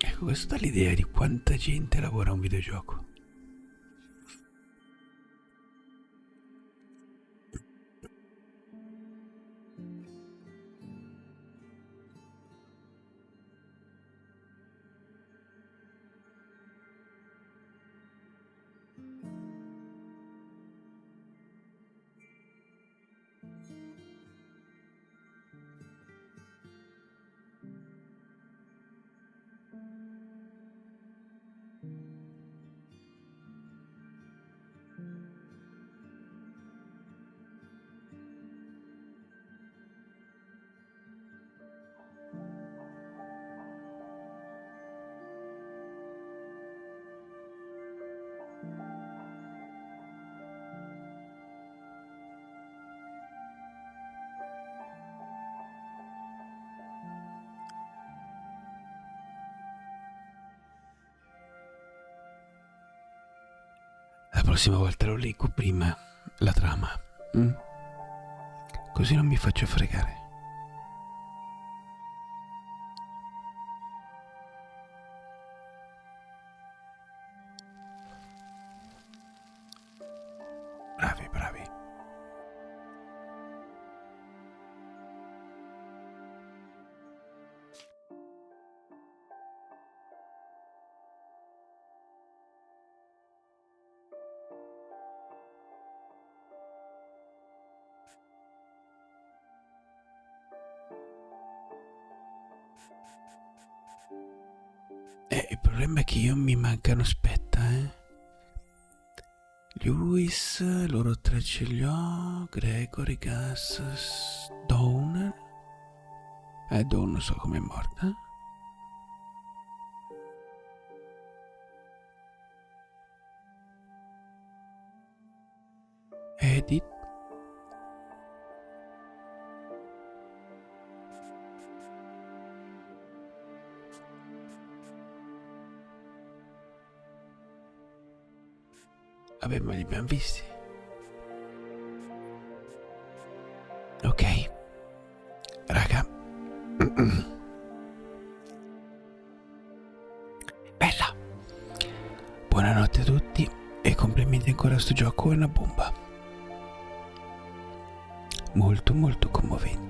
Speaker 1: Ecco, questa è l'idea di quanta gente lavora a un videogioco. La prossima volta lo leggo prima la trama, così non mi faccio fregare. Bravi, bravi. Il problema è che io mi mancano, aspetta, Lewis, loro tre ce li ho, Gregory, Gus, Dawn. Dawn non so come è morta. Edith. Vabbè, ma li abbiamo visti. Ok. Raga. Bella. Buonanotte a tutti e complimenti ancora a sto gioco, è una bomba. Molto molto commovente.